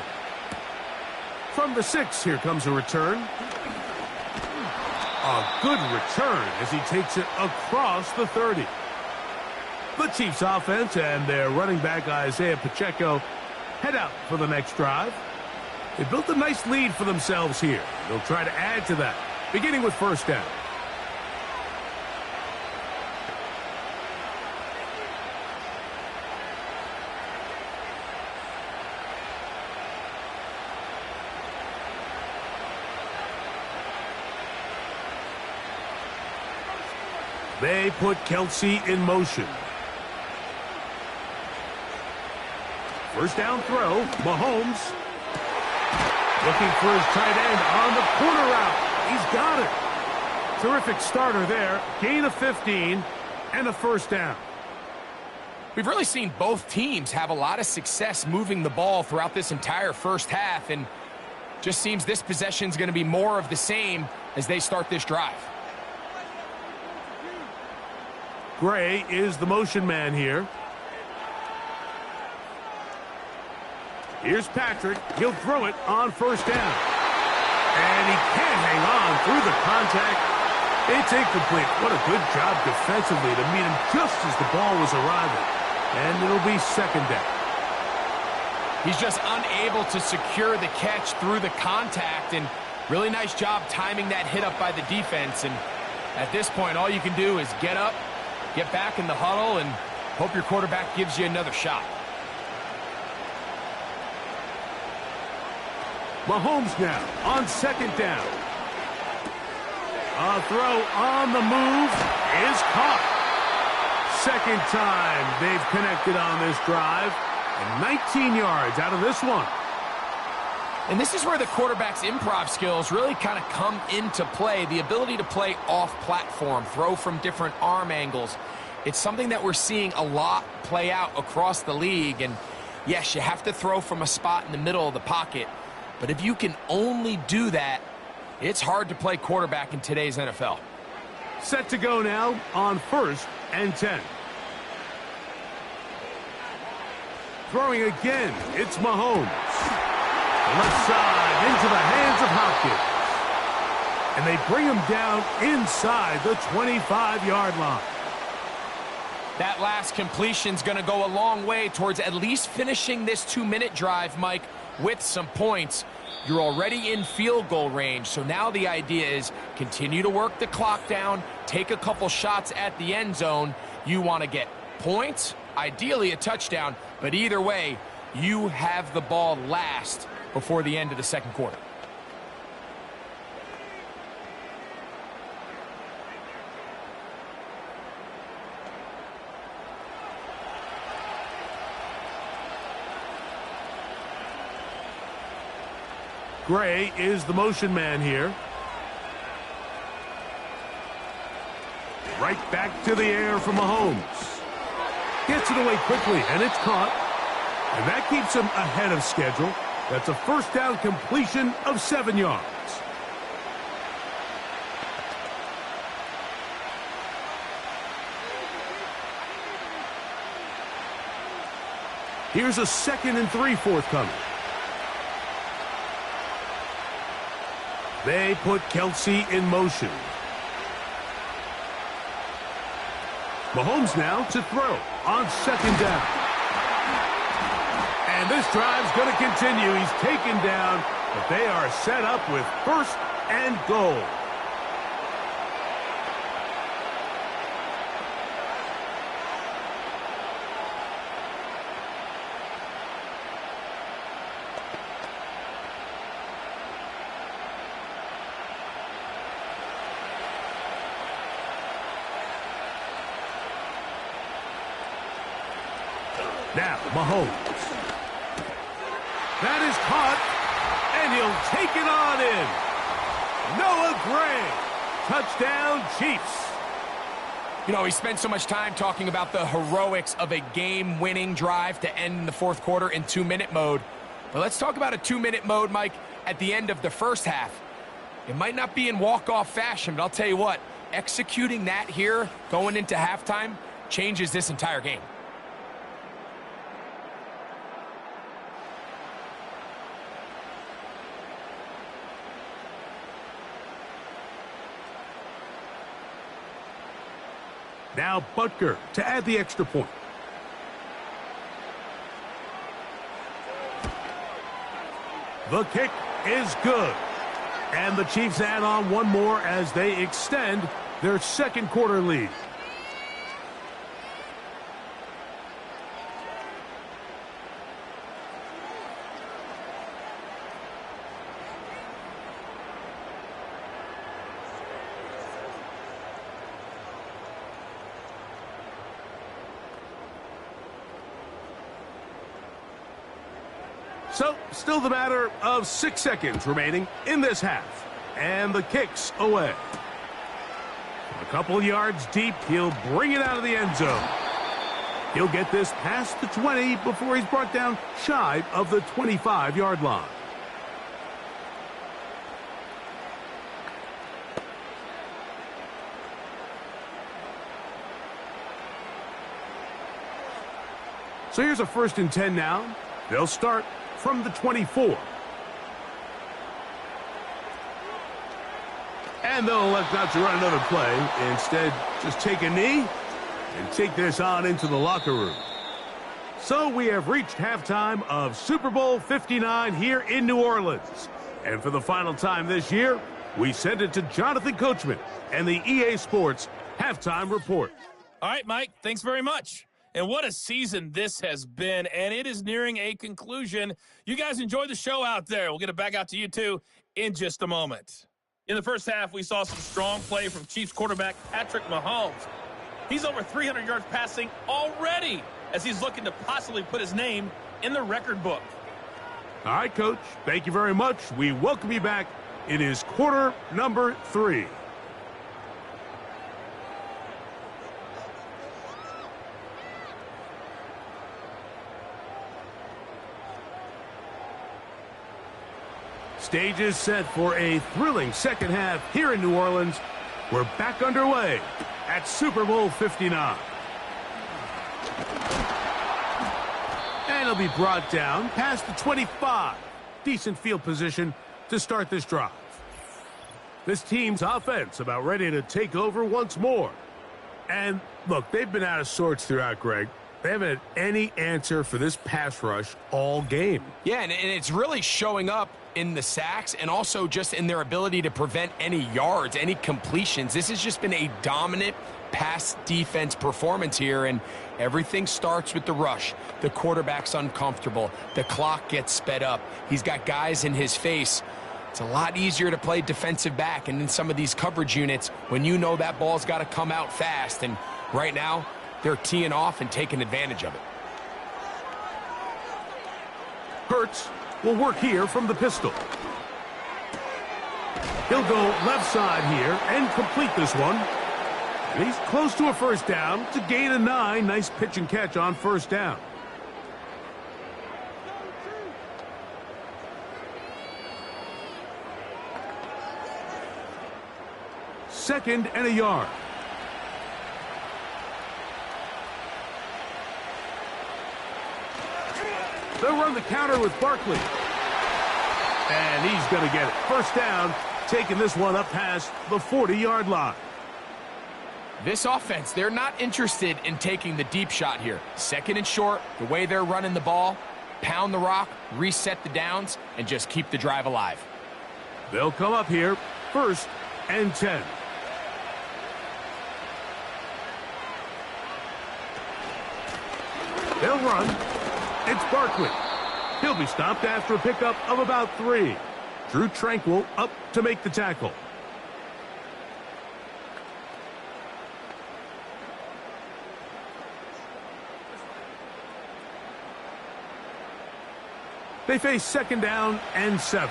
From the 6, here comes a return. A good return as he takes it across the 30. The Chiefs offense and their running back Isaiah Pacheco head out for the next drive. They built a nice lead for themselves here. They'll try to add to that, beginning with first down. They put Kelsey in motion. First down throw, Mahomes. Looking for his tight end on the corner route. He's got it. Terrific starter there. Gain of 15 and a first down. We've really seen both teams have a lot of success moving the ball throughout this entire first half, and just seems this possession is going to be more of the same as they start this drive. Gray is the motion man here. Here's Patrick. He'll throw it on first down. And he can't hang on through the contact. It's incomplete. What a good job defensively to meet him just as the ball was arriving. And it'll be second down. He's just unable to secure the catch through the contact, and really nice job timing that hit up by the defense. And at this point, all you can do is get up, get back in the huddle, and hope your quarterback gives you another shot. Mahomes now on second down. A throw on the move is caught. Second time they've connected on this drive. And 19 yards out of this one. And this is where the quarterback's improv skills really kind of come into play. The ability to play off-platform, throw from different arm angles. It's something that we're seeing a lot play out across the league. And yes, you have to throw from a spot in the middle of the pocket. But if you can only do that, it's hard to play quarterback in today's NFL. Set to go now on first and 10. Throwing again, it's Mahomes. Left side into the hands of Hopkins. And they bring him down inside the 25-yard line. That last completion's going to go a long way towards at least finishing this 2-minute drive, Mike, with some points. You're already in field goal range, so now the idea is continue to work the clock down, take a couple shots at the end zone. You want to get points, ideally a touchdown, but either way, you have the ball last before the end of the second quarter. Gray is the motion man here. Right back to the air for Mahomes. Gets it away quickly, and it's caught. And that keeps him ahead of schedule. That's a first down completion of 7 yards. Here's a 2nd and 3 forthcoming. They put Kelsey in motion. Mahomes now to throw on second down. And this drive's going to continue. He's taken down, but they are set up with first and goal. Now, Mahomes. That is caught, and he'll take it on in. Noah Gray. Touchdown, Chiefs. You know, he spent so much time talking about the heroics of a game-winning drive to end the fourth quarter in 2-minute mode. But let's talk about a 2-minute mode, Mike, at the end of the first half. It might not be in walk-off fashion, but I'll tell you what, executing that here, going into halftime, changes this entire game. Now Butker to add the extra point. The kick is good. And the Chiefs add on one more as they extend their second quarter lead. So, still the matter of 6 seconds remaining in this half. And the kick's away. A couple yards deep, he'll bring it out of the end zone. He'll get this past the 20 before he's brought down shy of the 25-yard line. So here's a 1st and 10 now. They'll start from the 24. And they'll elect not to run another play. Instead, just take a knee and take this on into the locker room. So we have reached halftime of Super Bowl 59 here in New Orleans. And for the final time this year, we send it to Jonathan Coachman and the EA Sports Halftime Report. All right, Mike, thanks very much. And what a season this has been, and it is nearing a conclusion. You guys enjoy the show out there. We'll get it back out to you, too, in just a moment. In the first half, we saw some strong play from Chiefs quarterback Patrick Mahomes. He's over 300 yards passing already as he's looking to possibly put his name in the record book. All right, Coach, thank you very much. We welcome you back. It is quarter number 3. Stage is set for a thrilling second half here in New Orleans. We're back underway at Super Bowl 59. And it'll be brought down past the 25. Decent field position to start this drive. This team's offense about ready to take over once more. And look, they've been out of sorts throughout, Greg. They haven't had any answer for this pass rush all game. Yeah, and it's really showing up in the sacks and also just in their ability to prevent any yards, any completions. This has just been a dominant pass defense performance here, and everything starts with the rush. The quarterback's uncomfortable. The clock gets sped up. He's got guys in his face. It's a lot easier to play defensive back and in some of these coverage units when you know that ball's got to come out fast, and right now they're teeing off and taking advantage of it. Hurts will work here from the pistol. He'll go left side here and complete this one. And he's close to a first down to gain a 9. Nice pitch and catch on first down. Second and a yard. They'll run the counter with Barkley. And he's going to get it. First down, taking this one up past the 40-yard line. This offense, they're not interested in taking the deep shot here. Second and short, the way they're running the ball, pound the rock, reset the downs, and just keep the drive alive. They'll come up here, 1st and 10. They'll run. It's Barkley. He'll be stopped after a pickup of about 3. Drew Tranquil up to make the tackle. They face second down and 7.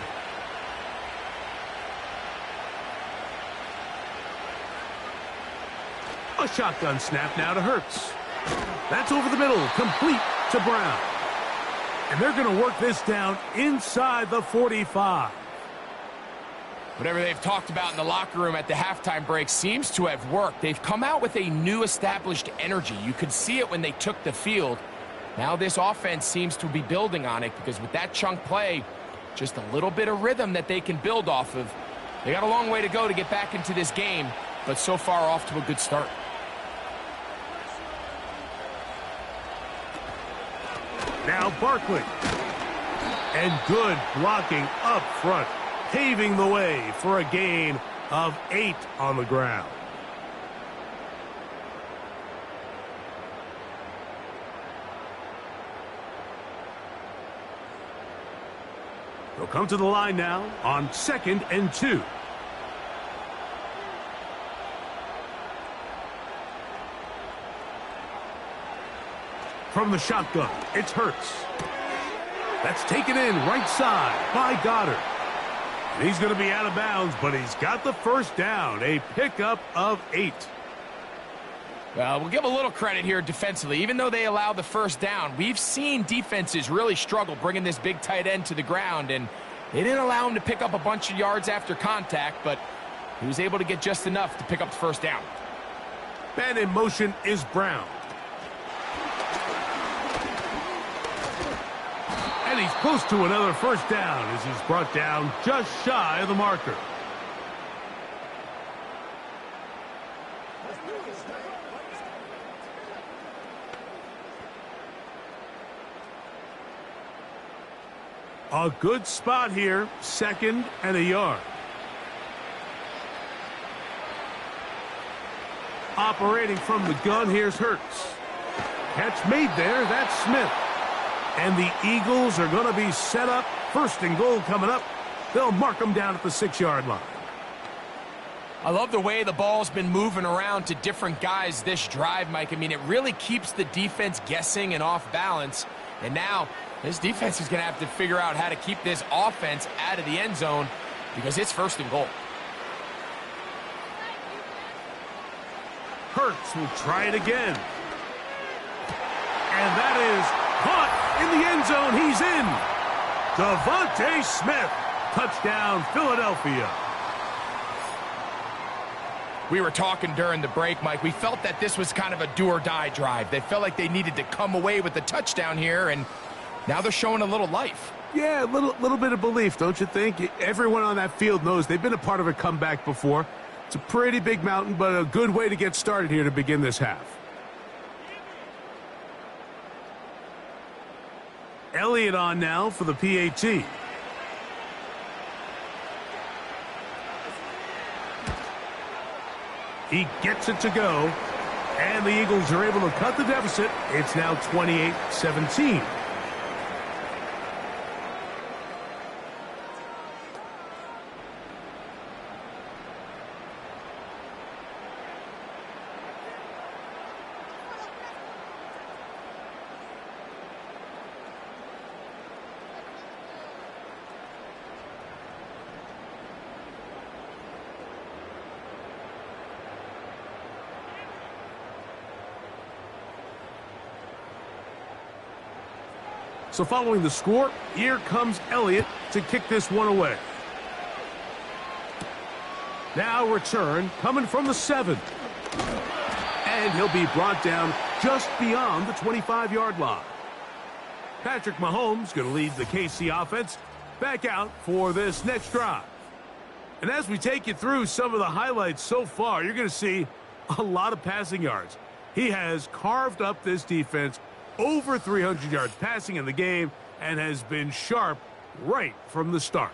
A shotgun snap now to Hurts. That's over the middle, complete to Brown. And they're going to work this down inside the 45. Whatever they've talked about in the locker room at the halftime break seems to have worked. They've come out with a new established energy. You could see it when they took the field. Now this offense seems to be building on it because with that chunk play, just a little bit of rhythm that they can build off of. They got a long way to go to get back into this game, but so far off to a good start. Now Barkley. And good blocking up front, paving the way for a gain of 8 on the ground. They'll come to the line now on 2nd and 2. From the shotgun, it's Hurts. That's taken in right side by Goddard. And he's going to be out of bounds, but he's got the first down, a pickup of 8. Well, we'll give a little credit here defensively. Even though they allow the first down, we've seen defenses really struggle bringing this big tight end to the ground, and they didn't allow him to pick up a bunch of yards after contact, but he was able to get just enough to pick up the first down. Man in motion is Brown. And he's close to another first down as he's brought down just shy of the marker. A good spot here, 2nd and a yard. Operating from the gun, here's Hurts. Catch made there, that's Smith. And the Eagles are going to be set up. 1st and goal coming up. They'll mark them down at the 6-yard line. I love the way the ball's been moving around to different guys this drive, Mike. I mean, it really keeps the defense guessing and off balance. And now this defense is going to have to figure out how to keep this offense out of the end zone because it's 1st and goal. Hurts will try it again. And that is caught in the end zone. He's in. Devontae Smith. Touchdown, Philadelphia. We were talking during the break, Mike. We felt that this was kind of a do-or-die drive. They felt like they needed to come away with the touchdown here, and now they're showing a little life. Yeah, a little bit of belief, don't you think? Everyone on that field knows they've been a part of a comeback before. It's a pretty big mountain, but a good way to get started here to begin this half. Elliott on now for the PAT. He gets it to go, and the Eagles are able to cut the deficit. It's now 28-17. So following the score, here comes Elliott to kick this one away. Now return coming from the 7. And he'll be brought down just beyond the 25-yard line. Patrick Mahomes going to lead the KC offense back out for this next drive. And as we take you through some of the highlights so far, you're going to see a lot of passing yards. He has carved up this defense over 300 yards passing in the game and has been sharp right from the start.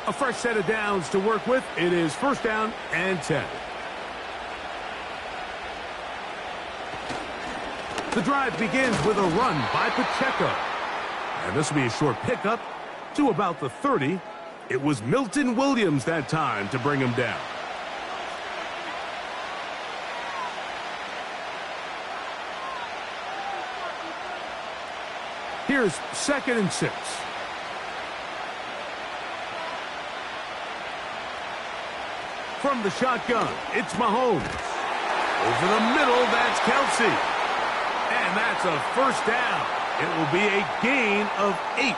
A fresh set of downs to work with. It is 1st down and 10. The drive begins with a run by Pacheco. And this will be a short pickup to about the 30. It was Milton Williams that time to bring him down. Here's 2nd and 6. From the shotgun, it's Mahomes. Over the middle, that's Kelsey. And that's a first down. It will be a gain of 8.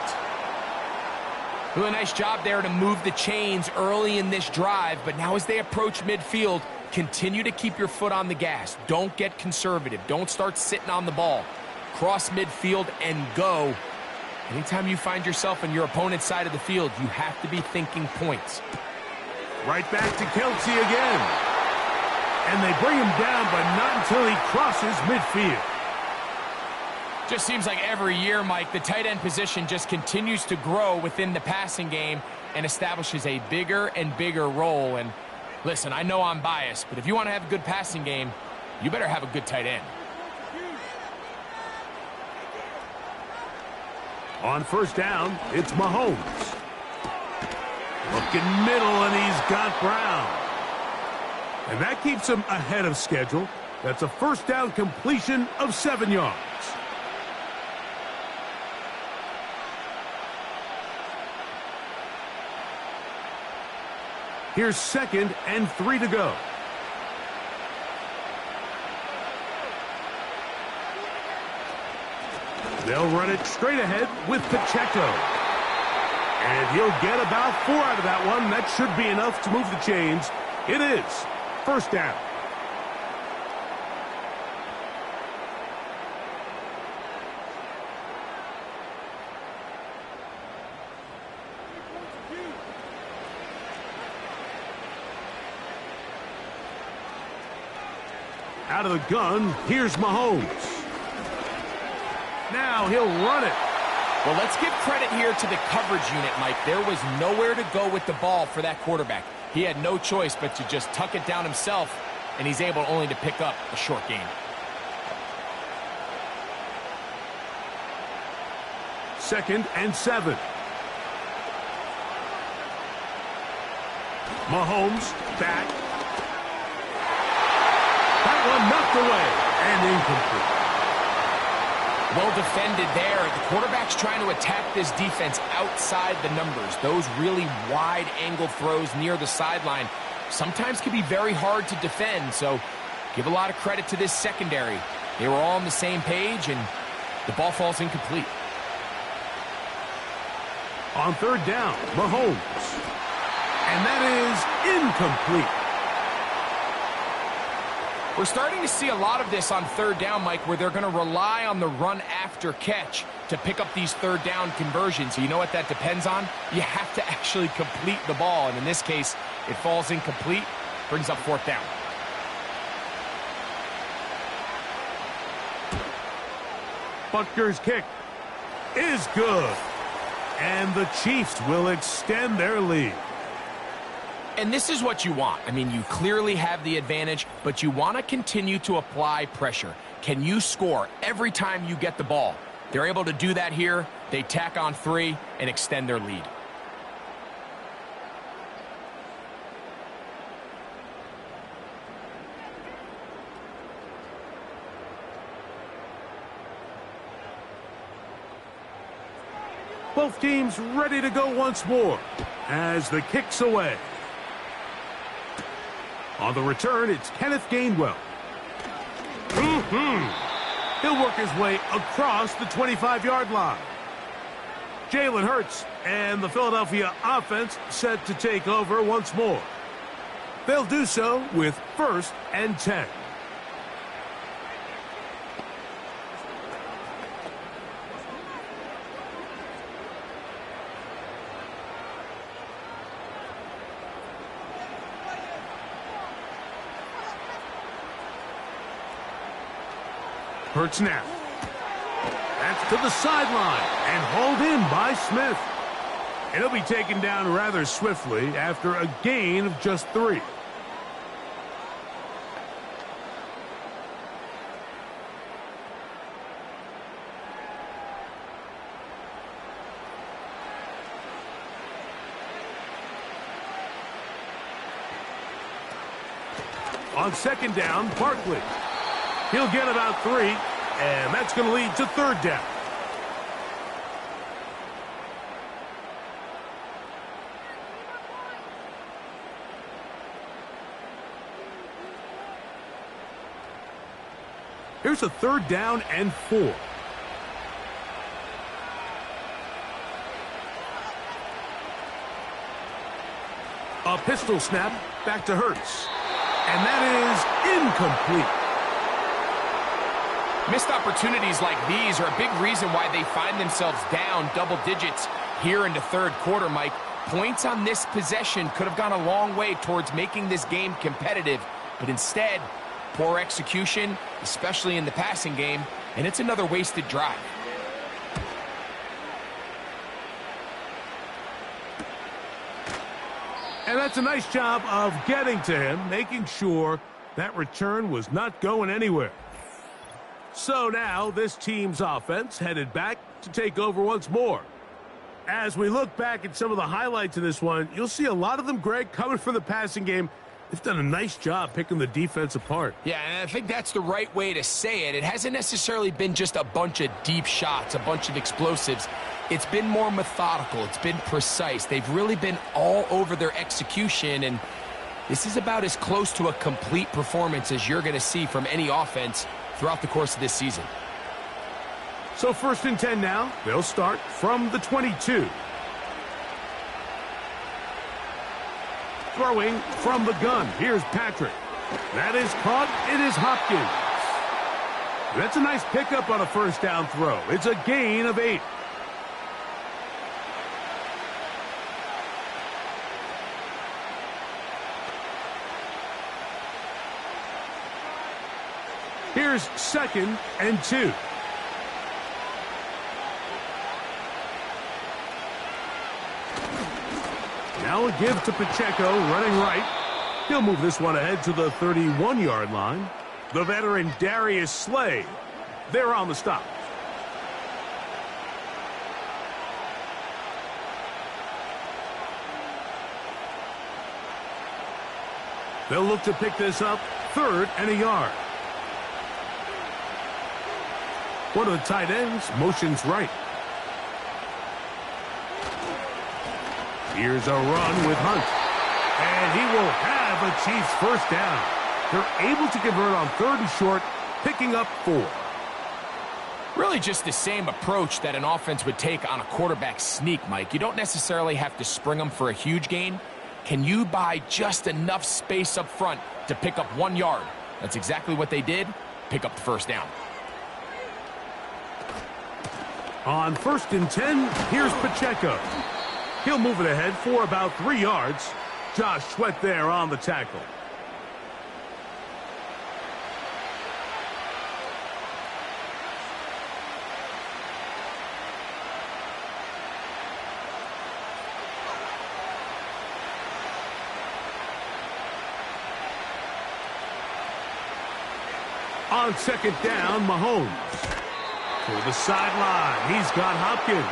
Really nice job there to move the chains early in this drive, but now as they approach midfield, continue to keep your foot on the gas. Don't get conservative. Don't start sitting on the ball. Cross midfield and go. Anytime you find yourself on your opponent's side of the field, you have to be thinking points. Right back to Kelsey again. And they bring him down, but not until he crosses midfield. Just seems like every year, Mike, the tight end position just continues to grow within the passing game and establishes a bigger and bigger role. And listen, I know I'm biased, but if you want to have a good passing game, you better have a good tight end. On first down, it's Mahomes. Looking middle, and he's got Brown. And that keeps him ahead of schedule. That's a first down completion of 7 yards. Here's 2nd and 3 to go. They'll run it straight ahead with Pacheco. And he'll get about 4 out of that one. That should be enough to move the chains. It is first down. Out of the gun, here's Mahomes. Now he'll run it. Well, let's give credit here to the coverage unit, Mike. There was nowhere to go with the ball for that quarterback. He had no choice but to just tuck it down himself, and he's able only to pick up a short gain. 2nd and 7. Mahomes back. That one knocked away and incomplete. Well defended there. The quarterback's trying to attack this defense outside the numbers. Those really wide angle throws near the sideline sometimes can be very hard to defend, so give a lot of credit to this secondary. They were all on the same page, and the ball falls incomplete. On third down, Mahomes. And that is incomplete. We're starting to see a lot of this on third down, Mike, where they're going to rely on the run after catch to pick up these third down conversions. So you know what that depends on? You have to actually complete the ball, and in this case, it falls incomplete, brings up fourth down. Butker's kick is good. And the Chiefs will extend their lead. And this is what you want. I mean, you clearly have the advantage, but you want to continue to apply pressure. Can you score every time you get the ball? They're able to do that here. They tack on 3 and extend their lead. Both teams ready to go once more as the kick's away. On the return, it's Kenneth Gainwell. He'll work his way across the 25-yard line. Jalen Hurts and the Philadelphia offense set to take over once more. They'll do so with 1st and 10. Hurts now. That's to the sideline and hauled in by Smith. And he'll be taken down rather swiftly after a gain of just 3. On 2nd down, Barkley. He'll get about 3, and that's going to lead to 3rd down. Here's a 3rd down and 4. A pistol snap back to Hurts. And that is incomplete. Missed opportunities like these are a big reason why they find themselves down double digits here in the 3rd quarter, Mike. Points on this possession could have gone a long way towards making this game competitive, but instead, poor execution, especially in the passing game, and it's another wasted drive. And that's a nice job of getting to him, making sure that return was not going anywhere. So now this team's offense headed back to take over once more. As we look back at some of the highlights of this one, you'll see a lot of them, Greg, coming from the passing game. They've done a nice job picking the defense apart. Yeah, and I think that's the right way to say it. It hasn't necessarily been just a bunch of deep shots, a bunch of explosives. It's been more methodical. It's been precise. They've really been all over their execution, and this is about as close to a complete performance as you're going to see from any offense throughout the course of this season. So 1st and 10 now. They'll start from the 22. Throwing from the gun. Here's Patrick. That is caught. It is Hopkins. That's a nice pickup on a 1st down throw. It's a gain of 8. Here's 2nd and 2. Now a give to Pacheco, running right. He'll move this one ahead to the 31-yard line. The veteran Darius Slay, they're on the stop. They'll look to pick this up, 3rd and a yard. One of the tight ends motions right. Here's a run with Hunt. And he will have a Chiefs 1st down. They're able to convert on 3rd and short, picking up 4. Really just the same approach that an offense would take on a quarterback sneak, Mike. You don't necessarily have to spring them for a huge gain. Can you buy just enough space up front to pick up 1 yard? That's exactly what they did. Pick up the 1st down. On 1st and 10, here's Pacheco. He'll move it ahead for about 3 yards. Josh Sweat there on the tackle. On 2nd down, Mahomes. To the sideline, he's got Hopkins.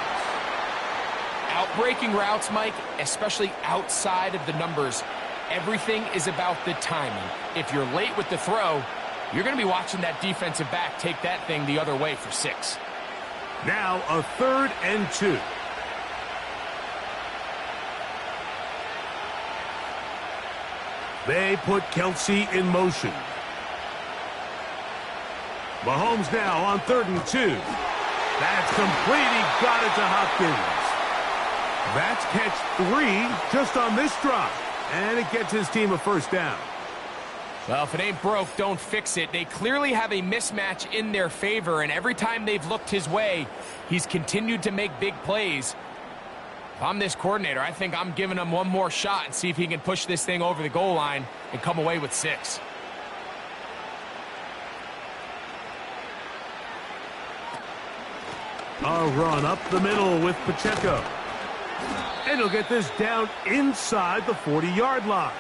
Outbreaking routes, Mike, especially outside of the numbers, everything is about the timing. If you're late with the throw, you're going to be watching that defensive back take that thing the other way for 6. Now a 3rd and 2. They put Kelsey in motion. Mahomes now on 3rd and 2. That's complete. He got it to Hopkins. That's catch 3 just on this drive. And it gets his team a 1st down. Well, if it ain't broke, don't fix it. They clearly have a mismatch in their favor, and every time they've looked his way, he's continued to make big plays. If I'm this coordinator, I think I'm giving him one more shot and see if he can push this thing over the goal line and come away with 6. A run up the middle with Pacheco. And he'll get this down inside the 40-yard line.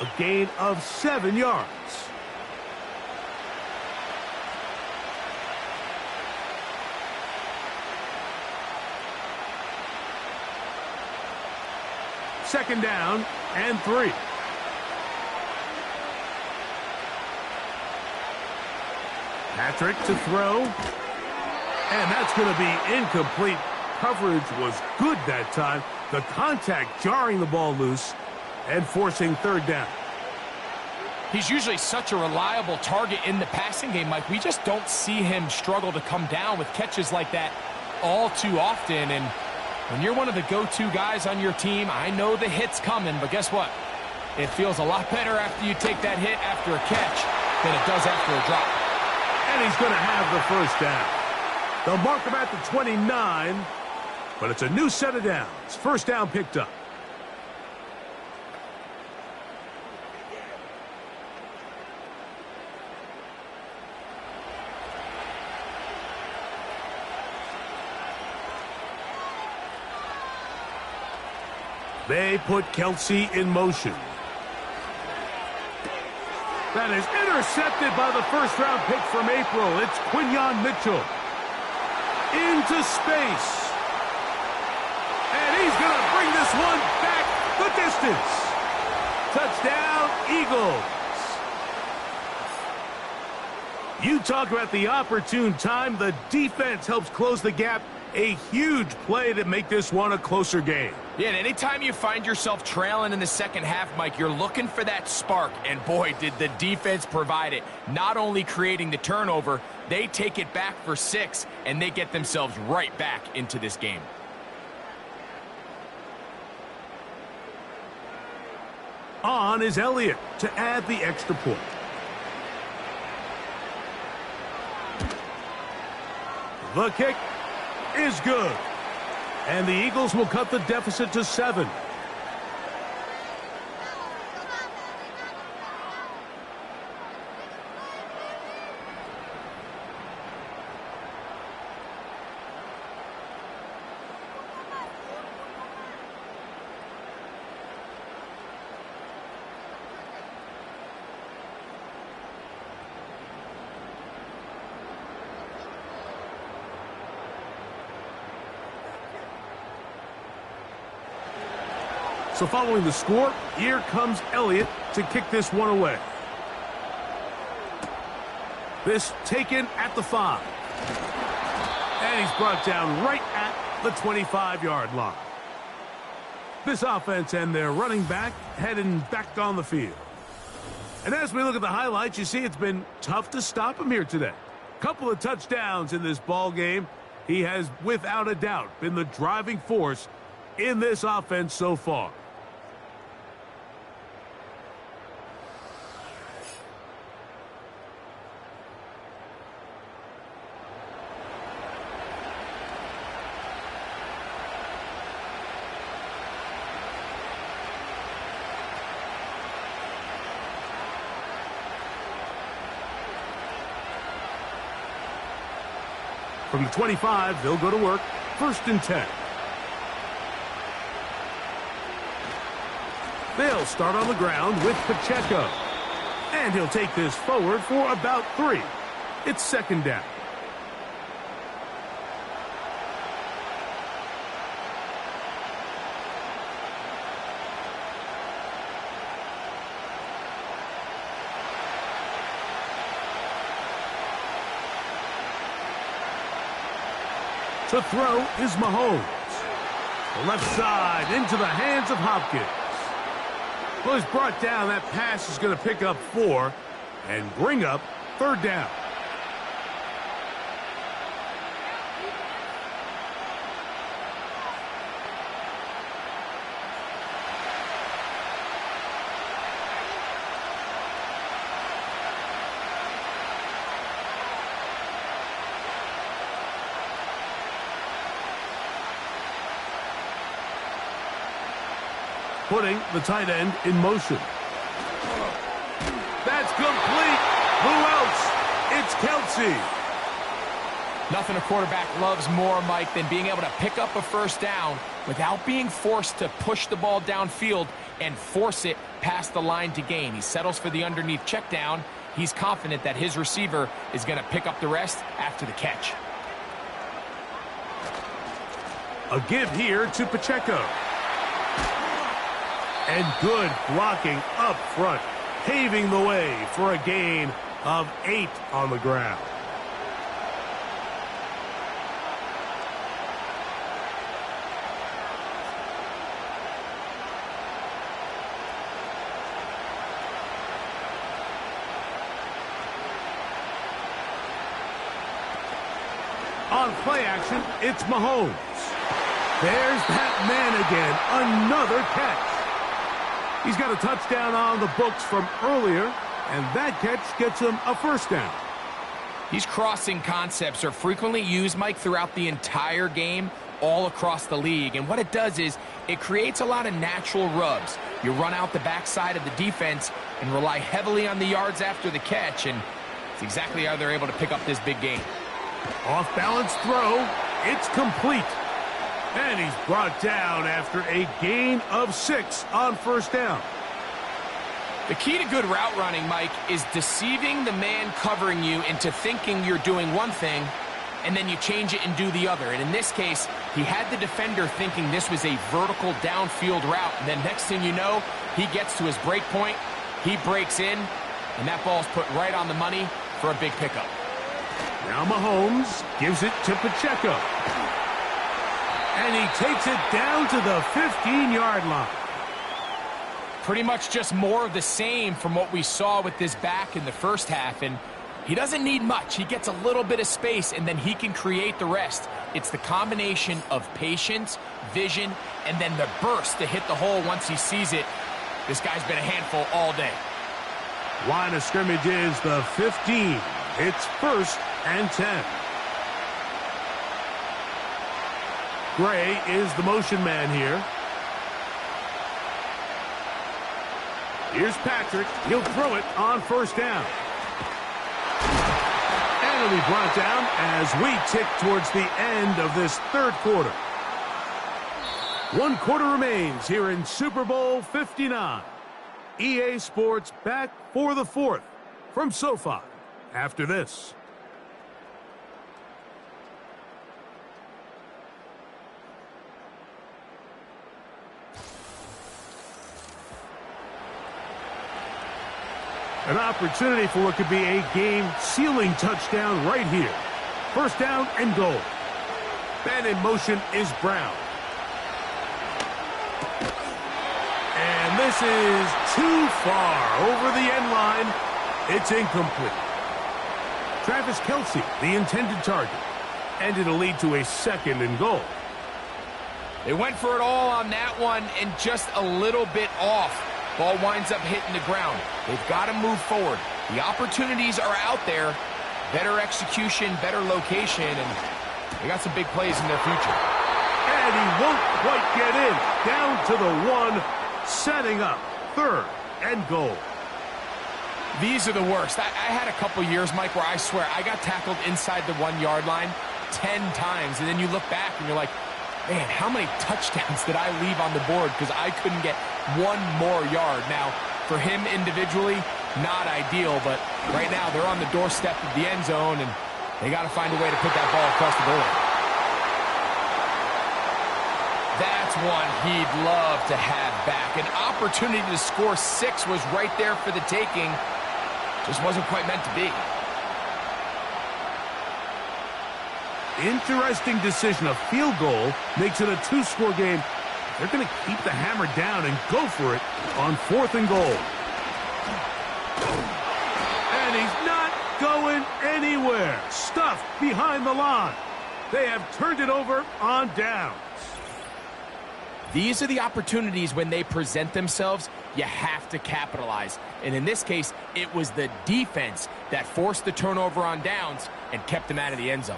A gain of 7 yards. Second down and 3. Patrick to throw. And that's going to be incomplete. Coverage was good that time. The contact jarring the ball loose and forcing 3rd down. He's usually such a reliable target in the passing game, Mike. We just don't see him struggle to come down with catches like that all too often. And when you're one of the go-to guys on your team, I know the hit's coming, but guess what? It feels a lot better after you take that hit after a catch than it does after a drop. And he's going to have the first down. They'll mark him at the 29, but it's a new set of downs. First down picked up. They put Kelsey in motion. That is intercepted by the first-round pick from April. It's Quinyon Mitchell. Into space. And he's going to bring this one back the distance. Touchdown, Eagles. You talk about the opportune time. The defense helps close the gap. A huge play to make this one a closer game. Yeah, and anytime you find yourself trailing in the second half, Mike, you're looking for that spark. And boy, did the defense provide it. Not only creating the turnover, they take it back for 6, and they get themselves right back into this game. On is Elliott to add the extra point. The kick is good. And the Eagles will cut the deficit to 7. So following the score, here comes Elliott to kick this one away. This taken at the 5. And he's brought down right at the 25-yard line. This offense and their running back heading back on the field. And as we look at the highlights, you see it's been tough to stop him here today. Couple of touchdowns in this ball game. He has, without a doubt, been the driving force in this offense so far. From the 25, they'll go to work. 1st and 10. They'll start on the ground with Pacheco. And he'll take this forward for about 3. It's 2nd down. To throw is Mahomes. The left side into the hands of Hopkins. Well, he's brought down. That pass is going to pick up 4 and bring up 3rd down. Putting the tight end in motion. That's complete. Who else? It's Kelsey. Nothing a quarterback loves more, Mike, than being able to pick up a first down without being forced to push the ball downfield and force it past the line to gain. He settles for the underneath check down. He's confident that his receiver is going to pick up the rest after the catch. A give here to Pacheco. And good blocking up front, paving the way for a gain of 8 on the ground. On play action, it's Mahomes. There's that man again. Another catch. He's got a touchdown on the books from earlier, and that catch gets him a first down. These crossing concepts are frequently used, Mike, throughout the entire game, all across the league. And what it does is it creates a lot of natural rubs. You run out the backside of the defense and rely heavily on the yards after the catch, and it's exactly how they're able to pick up this big game. Off-balance throw. It's complete. And he's brought down after a gain of 6 on first down. The key to good route running, Mike, is deceiving the man covering you into thinking you're doing one thing, and then you change it and do the other. And in this case, he had the defender thinking this was a vertical downfield route. And then next thing you know, he gets to his break point, he breaks in, and that ball's put right on the money for a big pickup. Now Mahomes gives it to Pacheco. And he takes it down to the 15-yard line. Pretty much just more of the same from what we saw with this back in the first half. And he doesn't need much. He gets a little bit of space, and then he can create the rest. It's the combination of patience, vision, and then the burst to hit the hole once he sees it. This guy's been a handful all day. Line of scrimmage is the 15. It's 1st and 10. Gray is the motion man here. Here's Patrick. He'll throw it on first down. And it'll be brought down as we tick towards the end of this third quarter. 1 quarter remains here in Super Bowl 59. EA Sports back for the 4th from SoFi after this. An opportunity for what could be a game-sealing touchdown right here. First down and goal. And in motion is Brown. And this is too far over the end line. It's incomplete. Travis Kelce, the intended target. And it'll lead to a 2nd and goal. They went for it all on that one and just a little bit off. Ball winds up hitting the ground. They've got to move forward. The opportunities are out there. Better execution, better location, and they got some big plays in their future. And he won't quite get in. Down to the 1, setting up 3rd and goal. These are the worst. I had a couple years, Mike, where I swear I got tackled inside the 1-yard line 10 times, and then you look back and you're like, man, how many touchdowns did I leave on the board because I couldn't get 1 more yard? Now, for him individually, not ideal, but right now they're on the doorstep of the end zone, and they got to find a way to put that ball across the goal line. That's one he'd love to have back. An opportunity to score 6 was right there for the taking. Just wasn't quite meant to be. Interesting decision. A field goal makes it a 2-score game. They're going to keep the hammer down and go for it on 4th and goal. And he's not going anywhere. Stuffed behind the line. They have turned it over on downs. These are the opportunities when they present themselves, you have to capitalize. And in this case, it was the defense that forced the turnover on downs and kept them out of the end zone.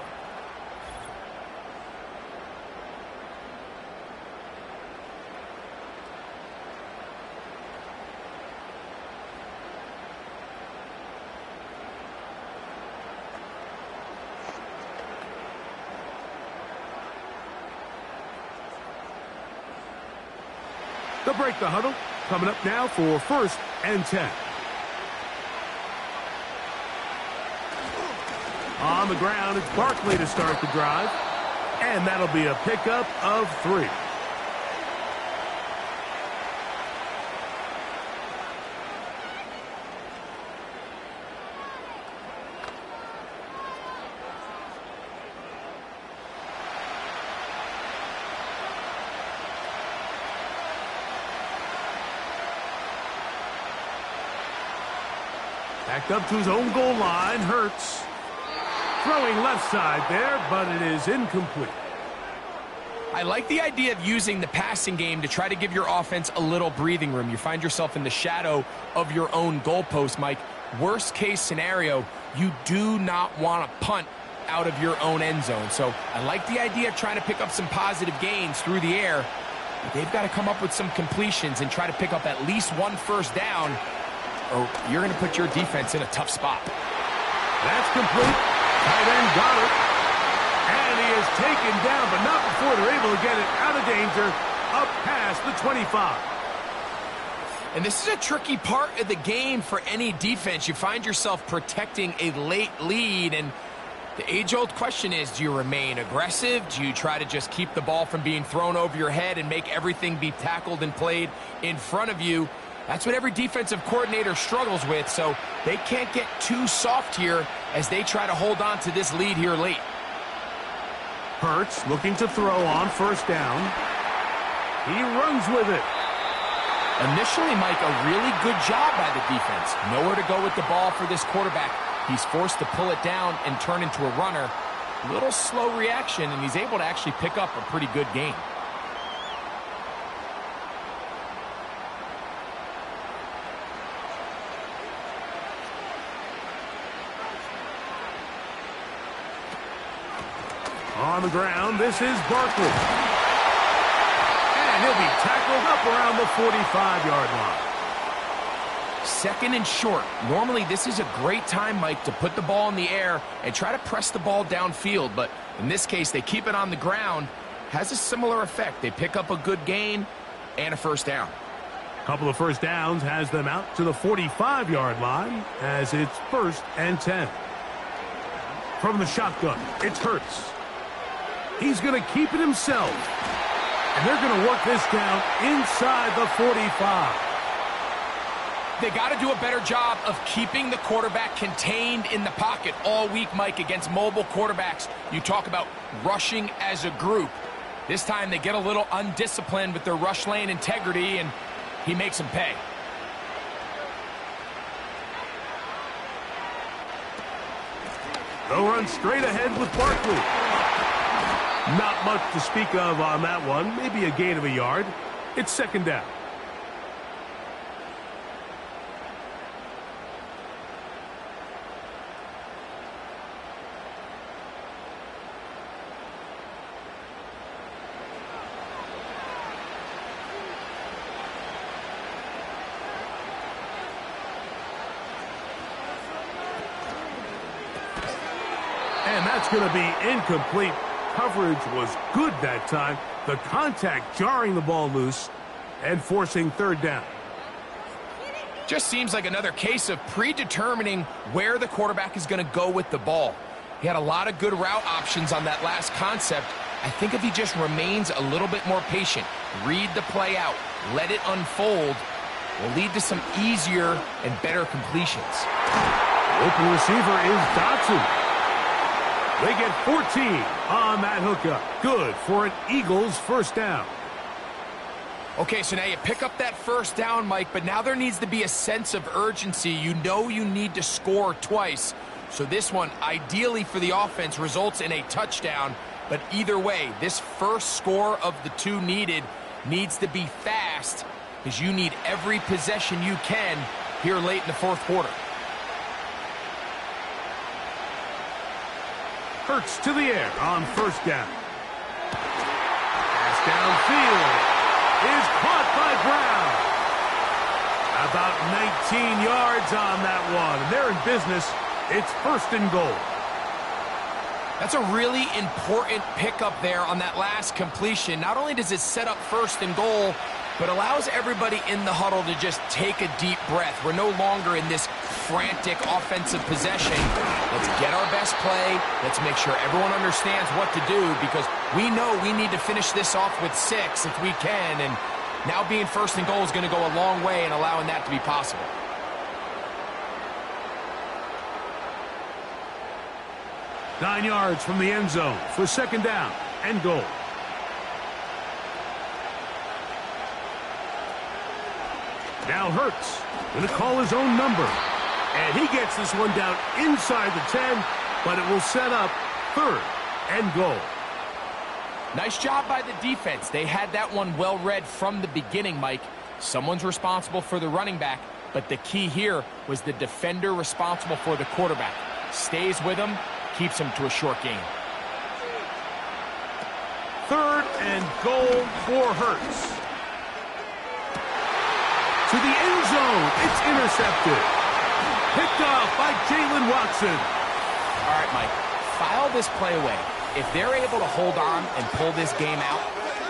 They'll break the huddle. Coming up now for 1st and 10. On the ground, it's Barkley to start the drive. And that'll be a pickup of 3. Backed up to his own goal line. Hurts. Throwing left side there, but it is incomplete. I like the idea of using the passing game to try to give your offense a little breathing room. You find yourself in the shadow of your own goalpost, Mike. Worst case scenario, you do not want to punt out of your own end zone. So I like the idea of trying to pick up some positive gains through the air. But they've got to come up with some completions and try to pick up at least one first down, or you're going to put your defense in a tough spot. That's complete. Tight end got it. And he is taken down, but not before they're able to get it out of danger, up past the 25. And this is a tricky part of the game for any defense. You find yourself protecting a late lead, and the age-old question is, do you remain aggressive? Do you try to just keep the ball from being thrown over your head and make everything be tackled and played in front of you? That's what every defensive coordinator struggles with, so they can't get too soft here as they try to hold on to this lead here late. Hurts looking to throw on first down. He runs with it. Initially, Mike, a really good job by the defense. Nowhere to go with the ball for this quarterback. He's forced to pull it down and turn into a runner. Little slow reaction, and he's able to actually pick up a pretty good gain. On the ground, this is Barkley. And he'll be tackled up around the 45-yard line. Second and short. Normally, this is a great time, Mike, to put the ball in the air and try to press the ball downfield. But in this case, they keep it on the ground. Has a similar effect. They pick up a good gain and a first down. A couple of first downs has them out to the 45-yard line as it's 1st and 10. From the shotgun, it's Hurts. He's going to keep it himself. And they're going to work this down inside the 45. They got to do a better job of keeping the quarterback contained in the pocket all week, Mike, against mobile quarterbacks. You talk about rushing as a group. This time they get a little undisciplined with their rush lane integrity, and he makes them pay. They'll run straight ahead with Barkley. Not much to speak of on that one. Maybe a gain of a yard. It's 2nd down. And that's going to be incomplete. Coverage was good that time. The contact jarring the ball loose and forcing 3rd down. Just seems like another case of predetermining where the quarterback is going to go with the ball. He had a lot of good route options on that last concept. I think if he just remains a little bit more patient, read the play out, let it unfold, will lead to some easier and better completions. Open receiver is Dotson. They get 14 on that hookup. Good for an Eagles first down. Okay, so now you pick up that first down, Mike, but now there needs to be a sense of urgency. You know you need to score twice. So this one, ideally for the offense, results in a touchdown. But either way, this first score of the two needed needs to be fast because you need every possession you can here late in the 4th quarter. Hurts to the air on first down. Pass downfield is caught by Brown. About 19 yards on that one. And they're in business. It's 1st and goal. That's a really important pickup there on that last completion. Not only does it set up 1st and goal, but allows everybody in the huddle to just take a deep breath. We're no longer in this frantic offensive possession. Let's get our best play. Let's make sure everyone understands what to do because we know we need to finish this off with 6 if we can. And now being 1st and goal is going to go a long way in allowing that to be possible. Nine yards from the end zone for 2nd down and goal. Now Hurts going to call his own number. And he gets this one down inside the 10 but it will set up 3rd and goal. Nice job by the defense. They had that one well read from the beginning, Mike. Someone's responsible for the running back, but the key here was the defender responsible for the quarterback. Stays with him, keeps him to a short gain. 3rd and goal for Hurts. To the end zone. It's intercepted. Picked off by Jalen Watson. All right, Mike, file this play away. If they're able to hold on and pull this game out,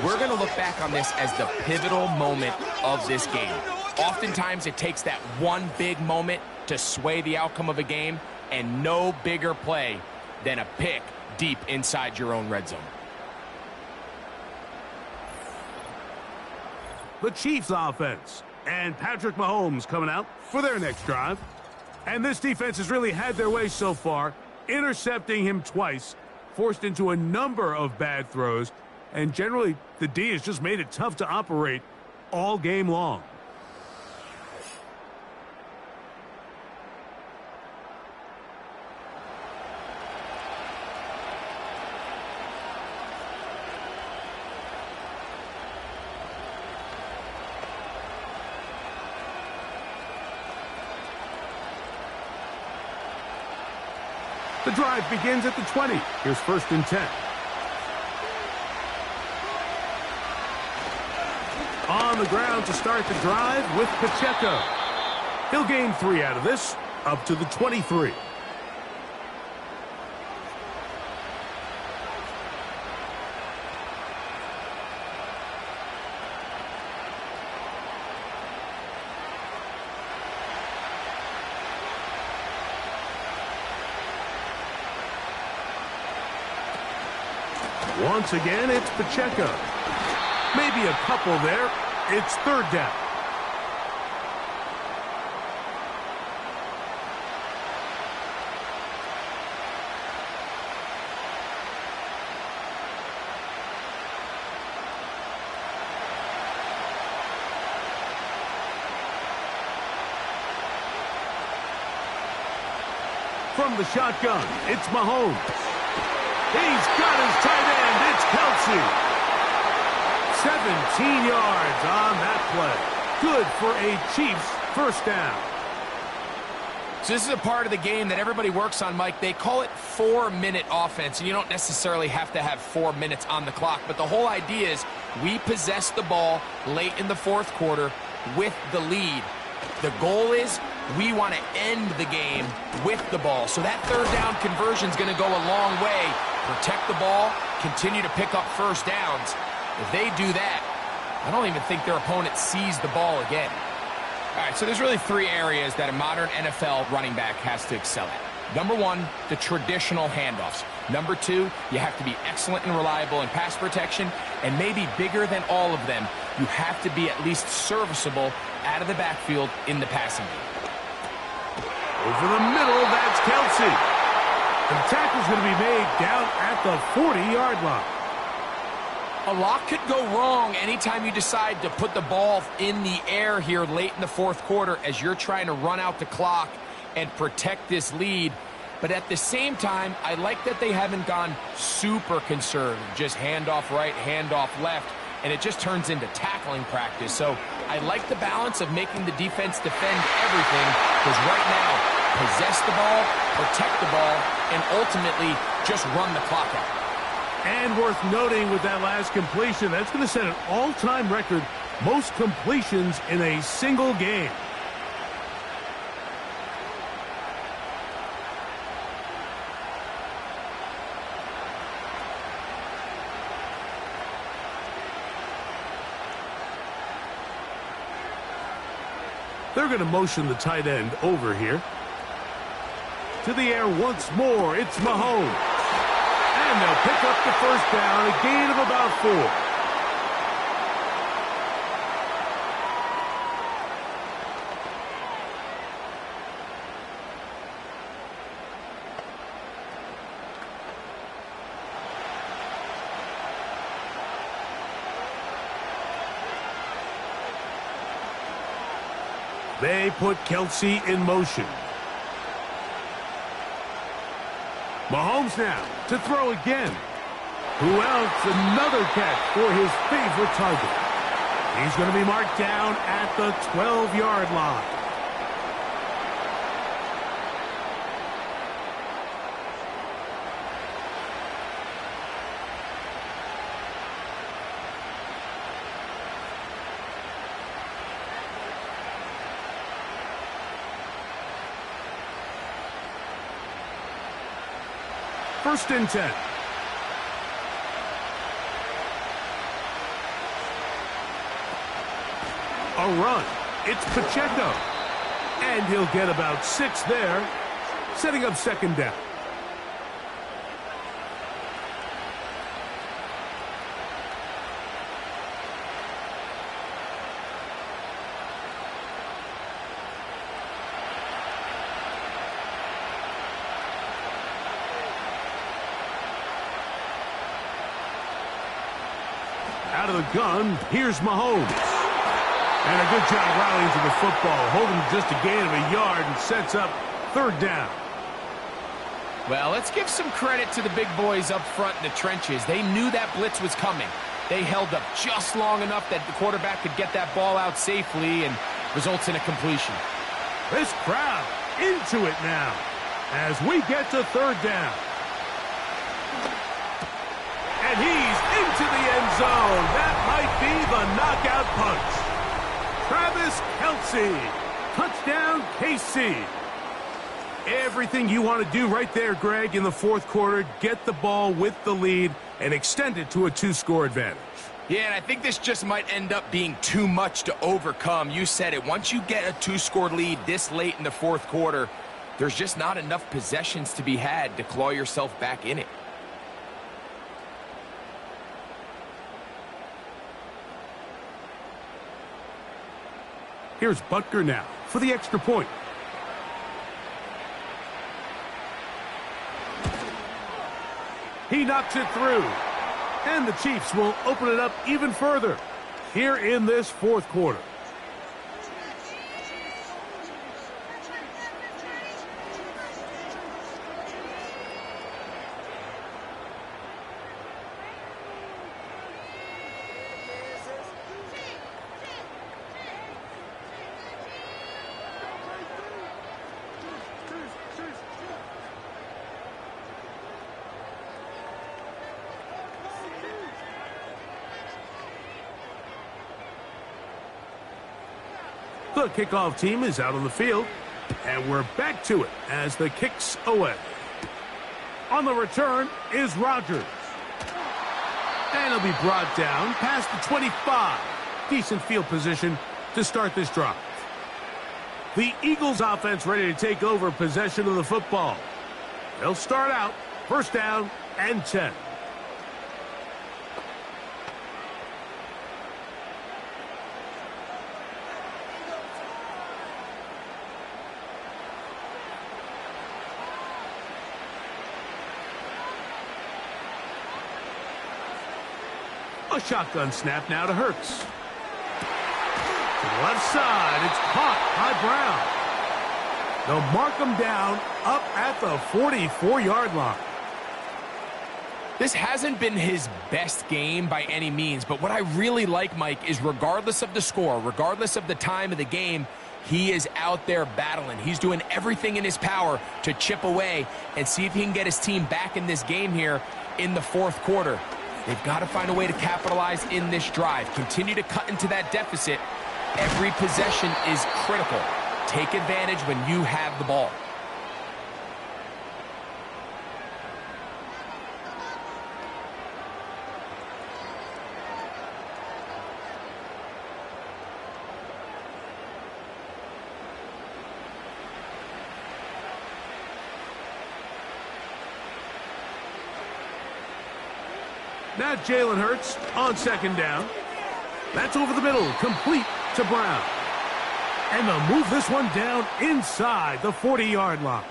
we're going to look back on this as the pivotal moment of this game. Oftentimes, it takes that one big moment to sway the outcome of a game, and no bigger play than a pick deep inside your own red zone. The Chiefs offense. And Patrick Mahomes coming out for their next drive. And this defense has really had their way so far, intercepting him twice, forced into a number of bad throws, and generally the D has just made it tough to operate all game long. The drive begins at the 20. Here's 1st and 10. On the ground to start the drive with Pacheco. He'll gain 3 out of this, up to the 23. Once again, it's Pacheco. Maybe a couple there. It's 3rd down. From the shotgun, it's Mahomes. He's got his tight end. It's Kelsey. 17 yards on that play. Good for a Chiefs 1st down. So this is a part of the game that everybody works on, Mike. They call it 4-minute offense, and you don't necessarily have to have 4 minutes on the clock. But the whole idea is we possess the ball late in the 4th quarter with the lead. The goal is we want to end the game with the ball. So that 3rd down conversion is going to go a long way. Protect the ball, continue to pick up 1st downs. If they do that, I don't even think their opponent sees the ball again. All right, so there's really 3 areas that a modern NFL running back has to excel at. Number 1, the traditional handoffs. Number 2, you have to be excellent and reliable in pass protection. And maybe bigger than all of them, you have to be at least serviceable out of the backfield in the passing game. Over the middle, that's Kelsey. The tackle's going to be made down at the 40-yard line. A lot could go wrong anytime you decide to put the ball in the air here late in the 4th quarter as you're trying to run out the clock and protect this lead. But at the same time, I like that they haven't gone super conservative. Just handoff right, handoff left, and it just turns into tackling practice. So I like the balance of making the defense defend everything, because right now, possess the ball, protect the ball, and ultimately just run the clock out. And worth noting with that last completion, that's going to set an all-time record, most completions in a single game. They're going to motion the tight end over here. To the air once more, it's Mahomes. And they'll pick up the 1st down, a gain of about 4. They put Kelsey in motion. Mahomes now to throw again. Who else? Another catch for his favorite target. He's going to be marked down at the 12-yard line. First and 10. A run. It's Pacheco. And he'll get about 6 there, setting up second down. Out of the gun, here's Mahomes. And a good job rallying to the football, holding just a gain of a yard and sets up third down. Well, let's give some credit to the big boys up front in the trenches. They knew that blitz was coming. They held up just long enough that the quarterback could get that ball out safely and results in a completion. This crowd into it now as we get to third down. And he's into the end zone. That might be the knockout punch. Travis Kelce. Touchdown, KC. Everything you want to do right there, Greg, in the fourth quarter. Get the ball with the lead and extend it to a 2-score advantage. Yeah, and I think this just might end up being too much to overcome. You said it. Once you get a 2-score lead this late in the fourth quarter, there's just not enough possessions to be had to claw yourself back in it. Here's Butker now for the extra point. He knocks it through. And the Chiefs will open it up even further here in this fourth quarter. The kickoff team is out on the field, and we're back to it as the kick's away. On the return is Rodgers. And he'll be brought down past the 25. Decent field position to start this drive. The Eagles offense ready to take over possession of the football. They'll start out first down and 10. A shotgun snap now to Hurts. To the left side, it's caught by Brown. They'll mark him down up at the 44-yard line. This hasn't been his best game by any means, but what I really like, Mike, is regardless of the score, regardless of the time of the game, he is out there battling. He's doing everything in his power to chip away and see if he can get his team back in this game here in the fourth quarter. They've got to find a way to capitalize in this drive. Continue to cut into that deficit. Every possession is critical. Take advantage when you have the ball. Now Jalen Hurts on second down. That's over the middle, complete to Brown. And they'll move this one down inside the 40-yard line.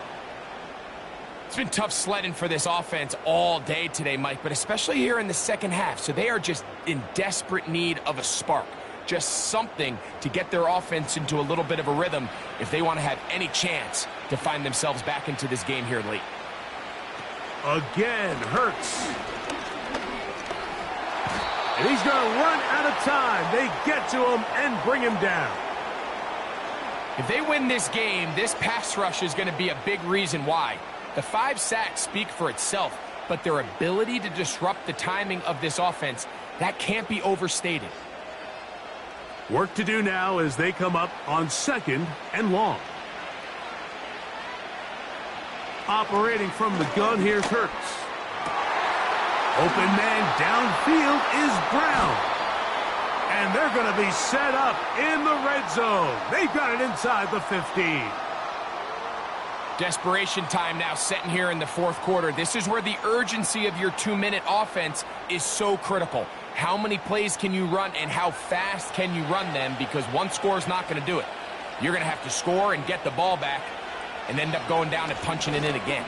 It's been tough sledding for this offense all day today, Mike, but especially here in the second half. So they are just in desperate need of a spark. Just something to get their offense into a little bit of a rhythm if they want to have any chance to find themselves back into this game here late. Again, Hurts. And he's going to run out of time. They get to him and bring him down. If they win this game, this pass rush is going to be a big reason why. The 5 sacks speak for itself, but their ability to disrupt the timing of this offense, that can't be overstated. Work to do now as they come up on 2nd and long. Operating from the gun, here's Hurts. Open man downfield is Brown. And they're going to be set up in the red zone. They've got it inside the 15. Desperation time now setting here in the 4th quarter. This is where the urgency of your 2-minute offense is so critical. How many plays can you run and how fast can you run them? Because one score is not going to do it. You're going to have to score and get the ball back and end up going down and punching it in again.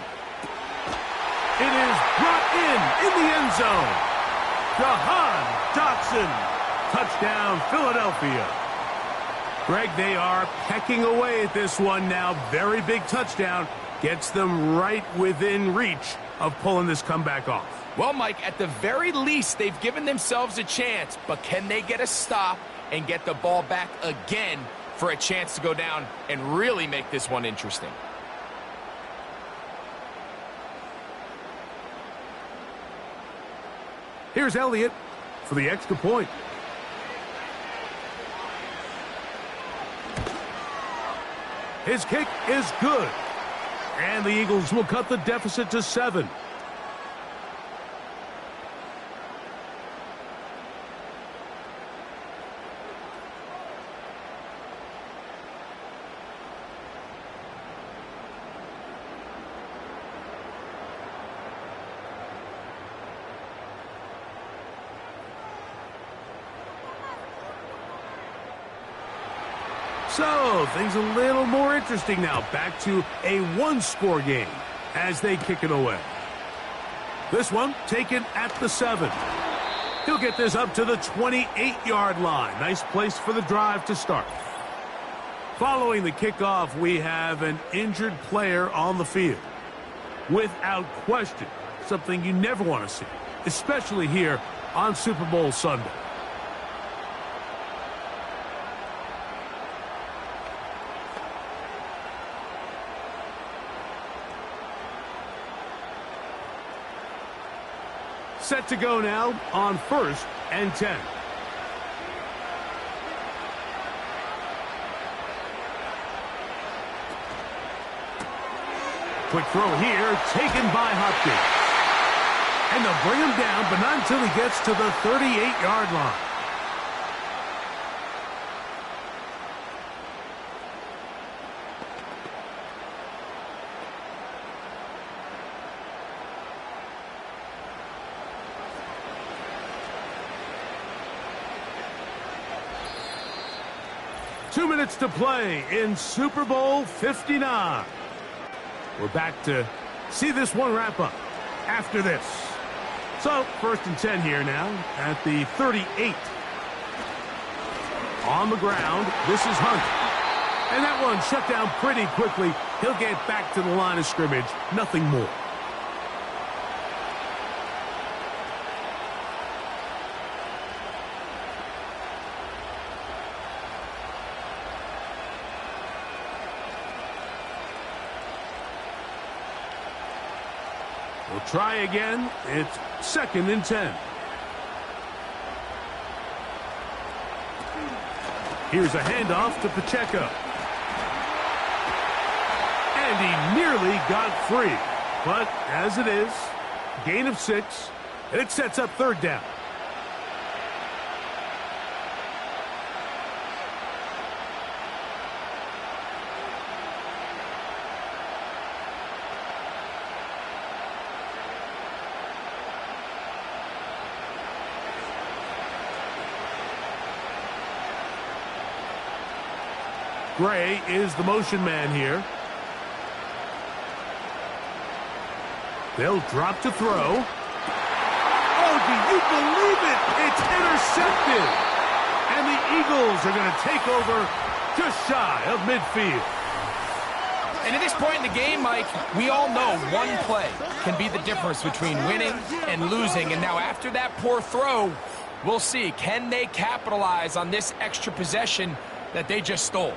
It is brought in the end zone. Jahan Dotson. Touchdown, Philadelphia. Greg, they are pecking away at this one now. Very big touchdown. Gets them right within reach of pulling this comeback off. Well, Mike, at the very least, they've given themselves a chance. But can they get a stop and get the ball back again for a chance to go down and really make this one interesting? Here's Elliott for the extra point. His kick is good. And the Eagles will cut the deficit to 7. So, things a little more interesting now. Back to a 1-score game as they kick it away. This one taken at the 7. He'll get this up to the 28-yard line. Nice place for the drive to start. Following the kickoff, we have an injured player on the field. Without question, something you never want to see, especially here on Super Bowl Sunday. Set to go now on 1st and 10. Quick throw here, taken by Hopkins. And they'll bring him down, but not until he gets to the 38-yard line. Two minutes to play in Super Bowl 59. We're back to see this one wrap up after this. So, 1st and 10 here now at the 38. On the ground, this is Hunt. And that one shut down pretty quickly. He'll get back to the line of scrimmage. Nothing more. We'll try again. It's 2nd and 10. Here's a handoff to Pacheco. And he nearly got free. But as it is, gain of 6. It sets up 3rd down. Gray is the motion man here. They'll drop to throw. Oh, do you believe it? It's intercepted. And the Eagles are going to take over just shy of midfield. And And at this point in the game, Mike, we all know one play can be the difference between winning and losing. And now after that poor throw, we'll see, can they capitalize on this extra possession that they just stole?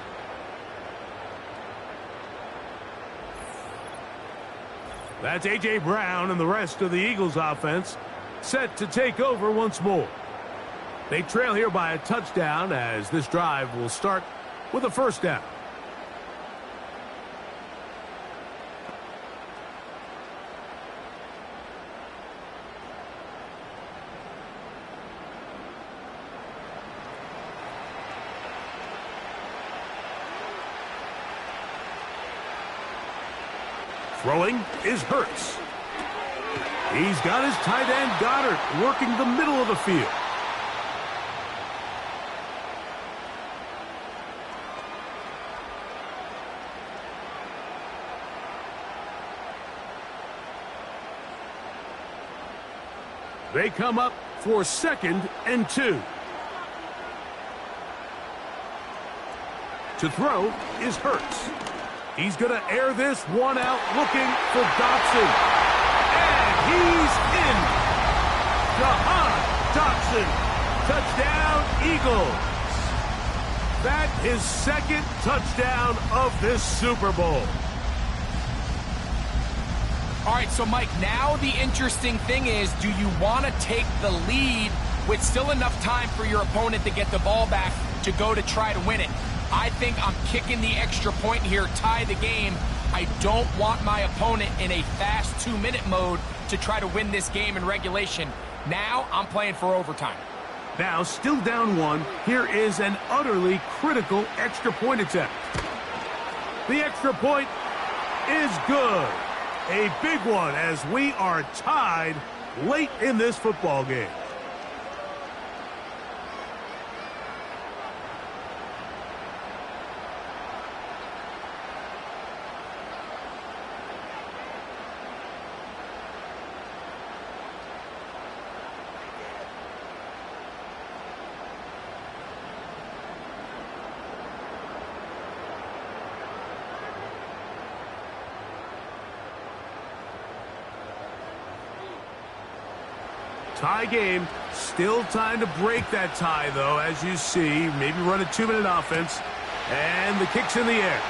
That's A.J. Brown and the rest of the Eagles offense set to take over once more. They trail here by a touchdown as this drive will start with a first down. Throwing is Hurts. He's got his tight end Goddard working the middle of the field. They come up for 2nd and 2. To throw is Hurts. He's going to air this one out looking for Dotson. And he's in. Jahan Dotson. Touchdown, Eagles. That is 2nd touchdown of this Super Bowl. All right, so Mike, now the interesting thing is, do you want to take the lead with still enough time for your opponent to get the ball back to go to try to win it? I think I'm kicking the extra point here, tie the game. I don't want my opponent in a fast 2-minute mode to try to win this game in regulation. Now I'm playing for overtime. Now, still down 1, here is an utterly critical extra point attempt. The extra point is good. A big one as we are tied late in this football game. Tie game. Still time to break that tie, though, as you see. Maybe run a 2-minute offense. And the kick's in the air.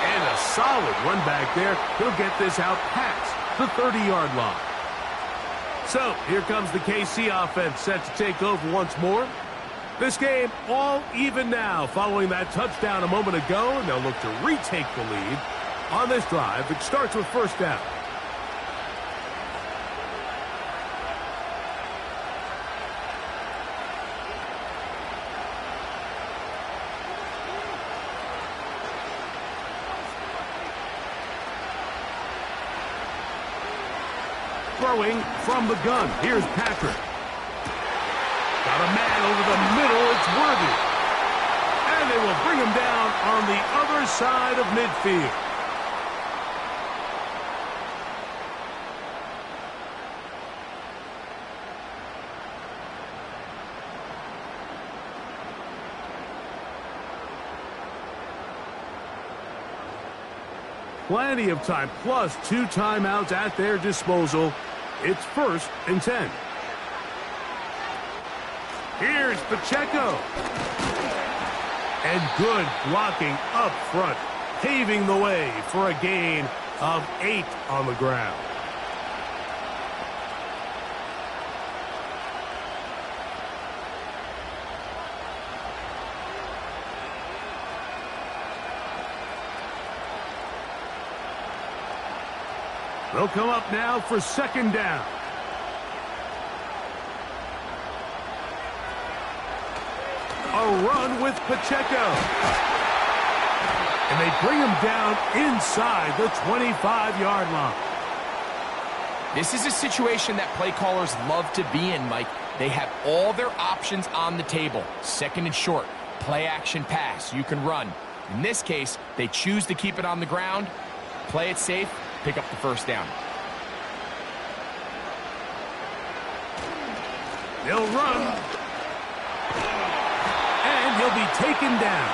And a solid run back there. He'll get this out past the 30-yard line. So, here comes the KC offense set to take over once more. This game all even now following that touchdown a moment ago. And they'll look to retake the lead on this drive. It starts with first down. Throwing from the gun. Here's Patrick. Got a man over the middle. It's Worthy. And they will bring him down on the other side of midfield. Plenty of time, plus 2 timeouts at their disposal. It's 1st and 10. Here's Pacheco. And good blocking up front, paving the way for a gain of 8 on the ground. They'll come up now for 2nd down. A run with Pacheco. And they bring him down inside the 25-yard line. This is a situation that play callers love to be in, Mike. They have all their options on the table. 2nd and short, play action pass, you can run. In this case, they choose to keep it on the ground, play it safe, pick up the first down. They'll run. And he'll be taken down.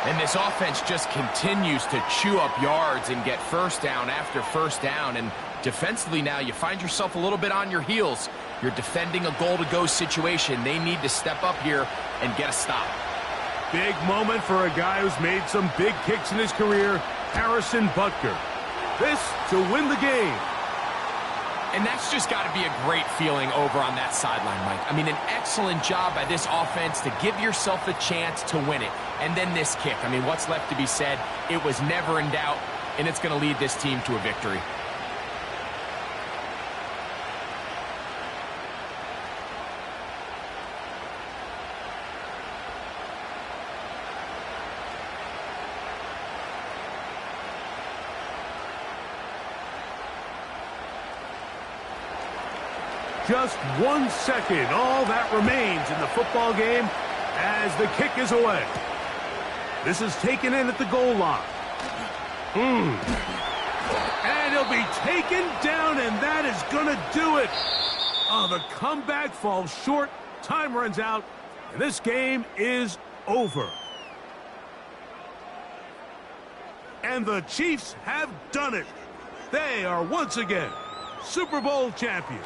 And this offense just continues to chew up yards and get first down after first down. And defensively now, you find yourself a little bit on your heels. You're defending a goal-to-go situation. They need to step up here and get a stop. Big moment for a guy who's made some big kicks in his career, Harrison Butker. This to win the game. And that's just got to be a great feeling over on that sideline, Mike. I mean, an excellent job by this offense to give yourself a chance to win it. And then this kick. I mean, what's left to be said? It was never in doubt, and it's going to lead this team to a victory. Just 1 second, all that remains in the football game as the kick is away. This is taken in at the goal line. And he'll be taken down, and that is going to do it. Oh, the comeback falls short. Time runs out, and this game is over. And the Chiefs have done it. They are once again Super Bowl champions.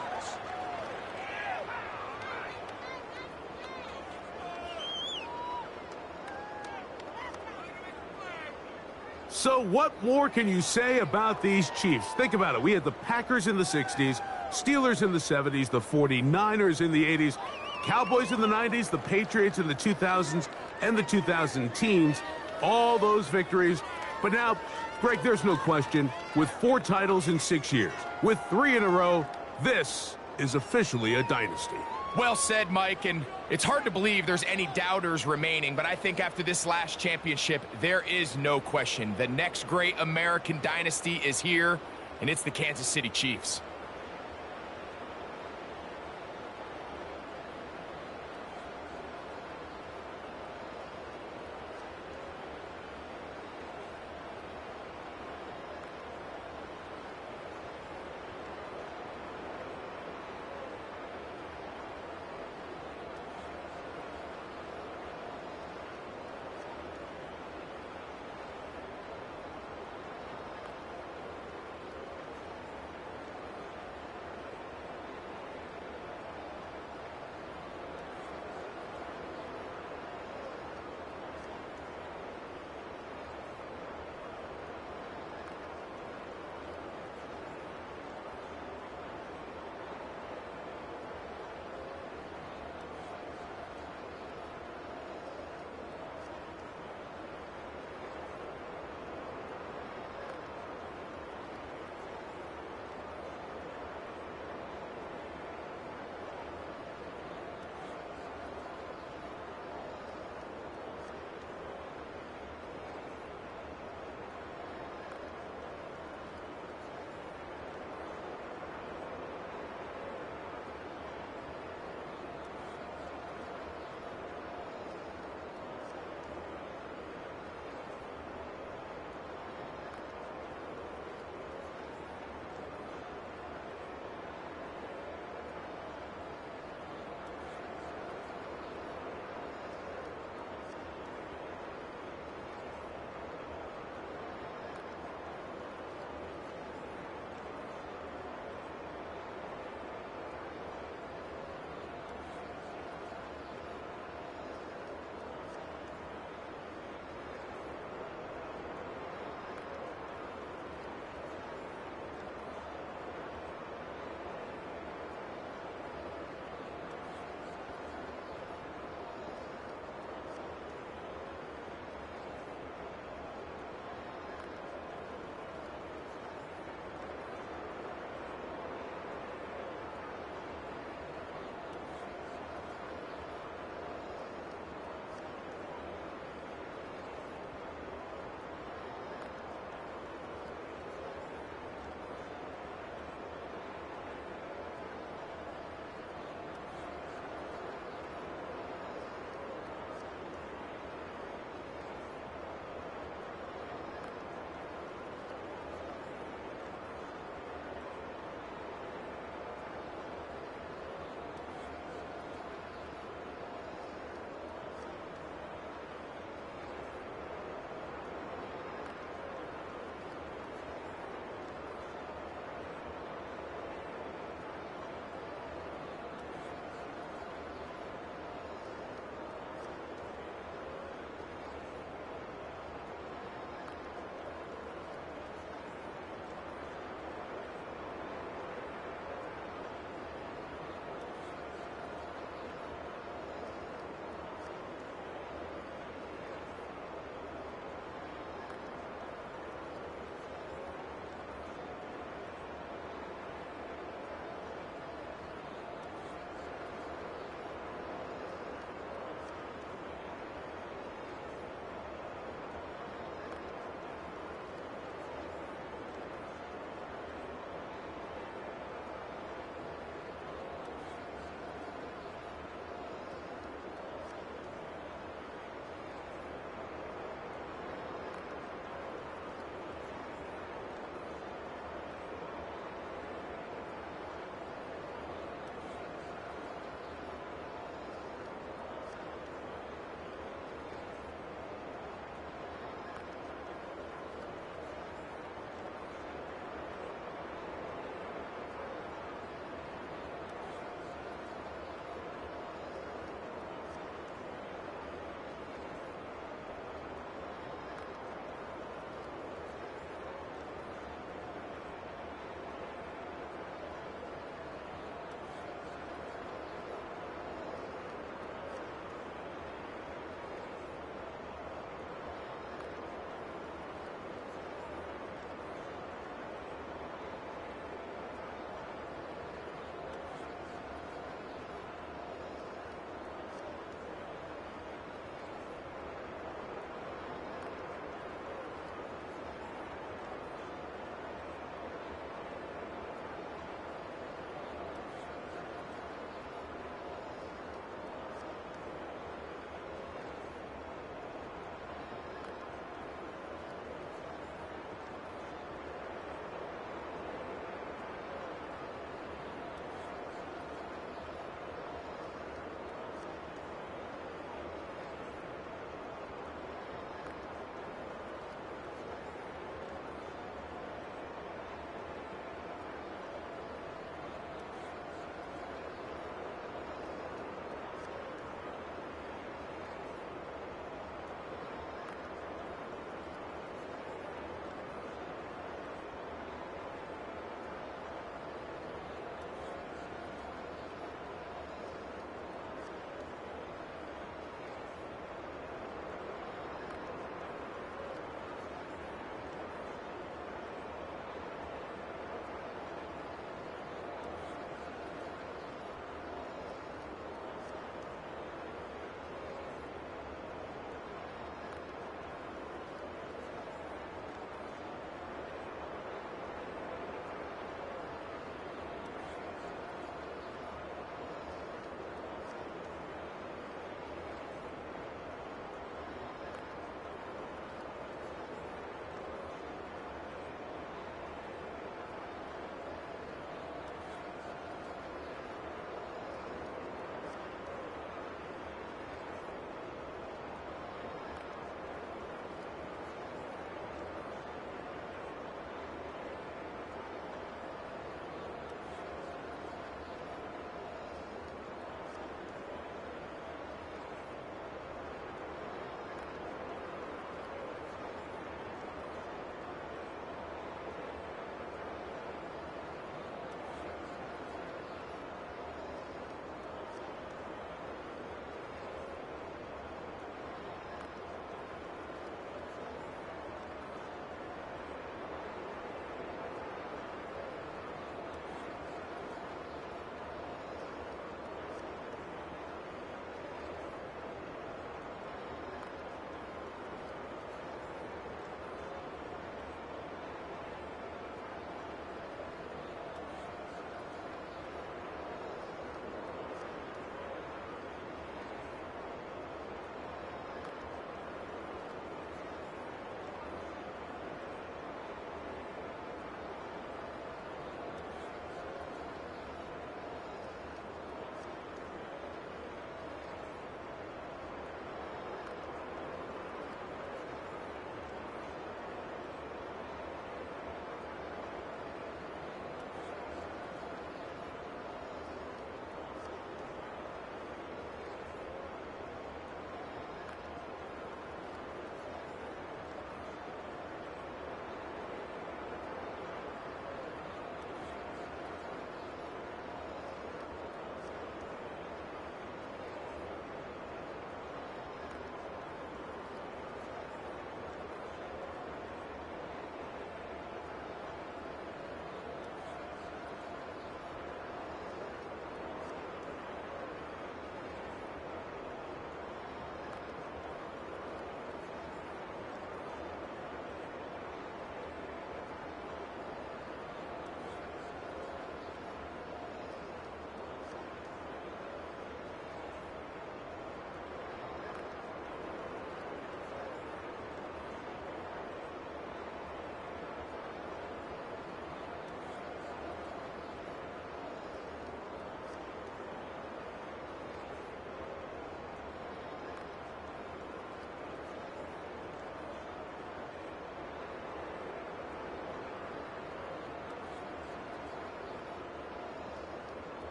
So what more can you say about these Chiefs? Think about it. We had the Packers in the 60s, Steelers in the 70s, the 49ers in the 80s, Cowboys in the 90s, the Patriots in the 2000s, and the 2000 teens. All those victories. But now, Greg, there's no question, with 4 titles in 6 years, with 3 in a row, this is officially a dynasty. Well said, Mike, and it's hard to believe there's any doubters remaining, but I think after this last championship, there is no question. The next great American dynasty is here, and it's the Kansas City Chiefs.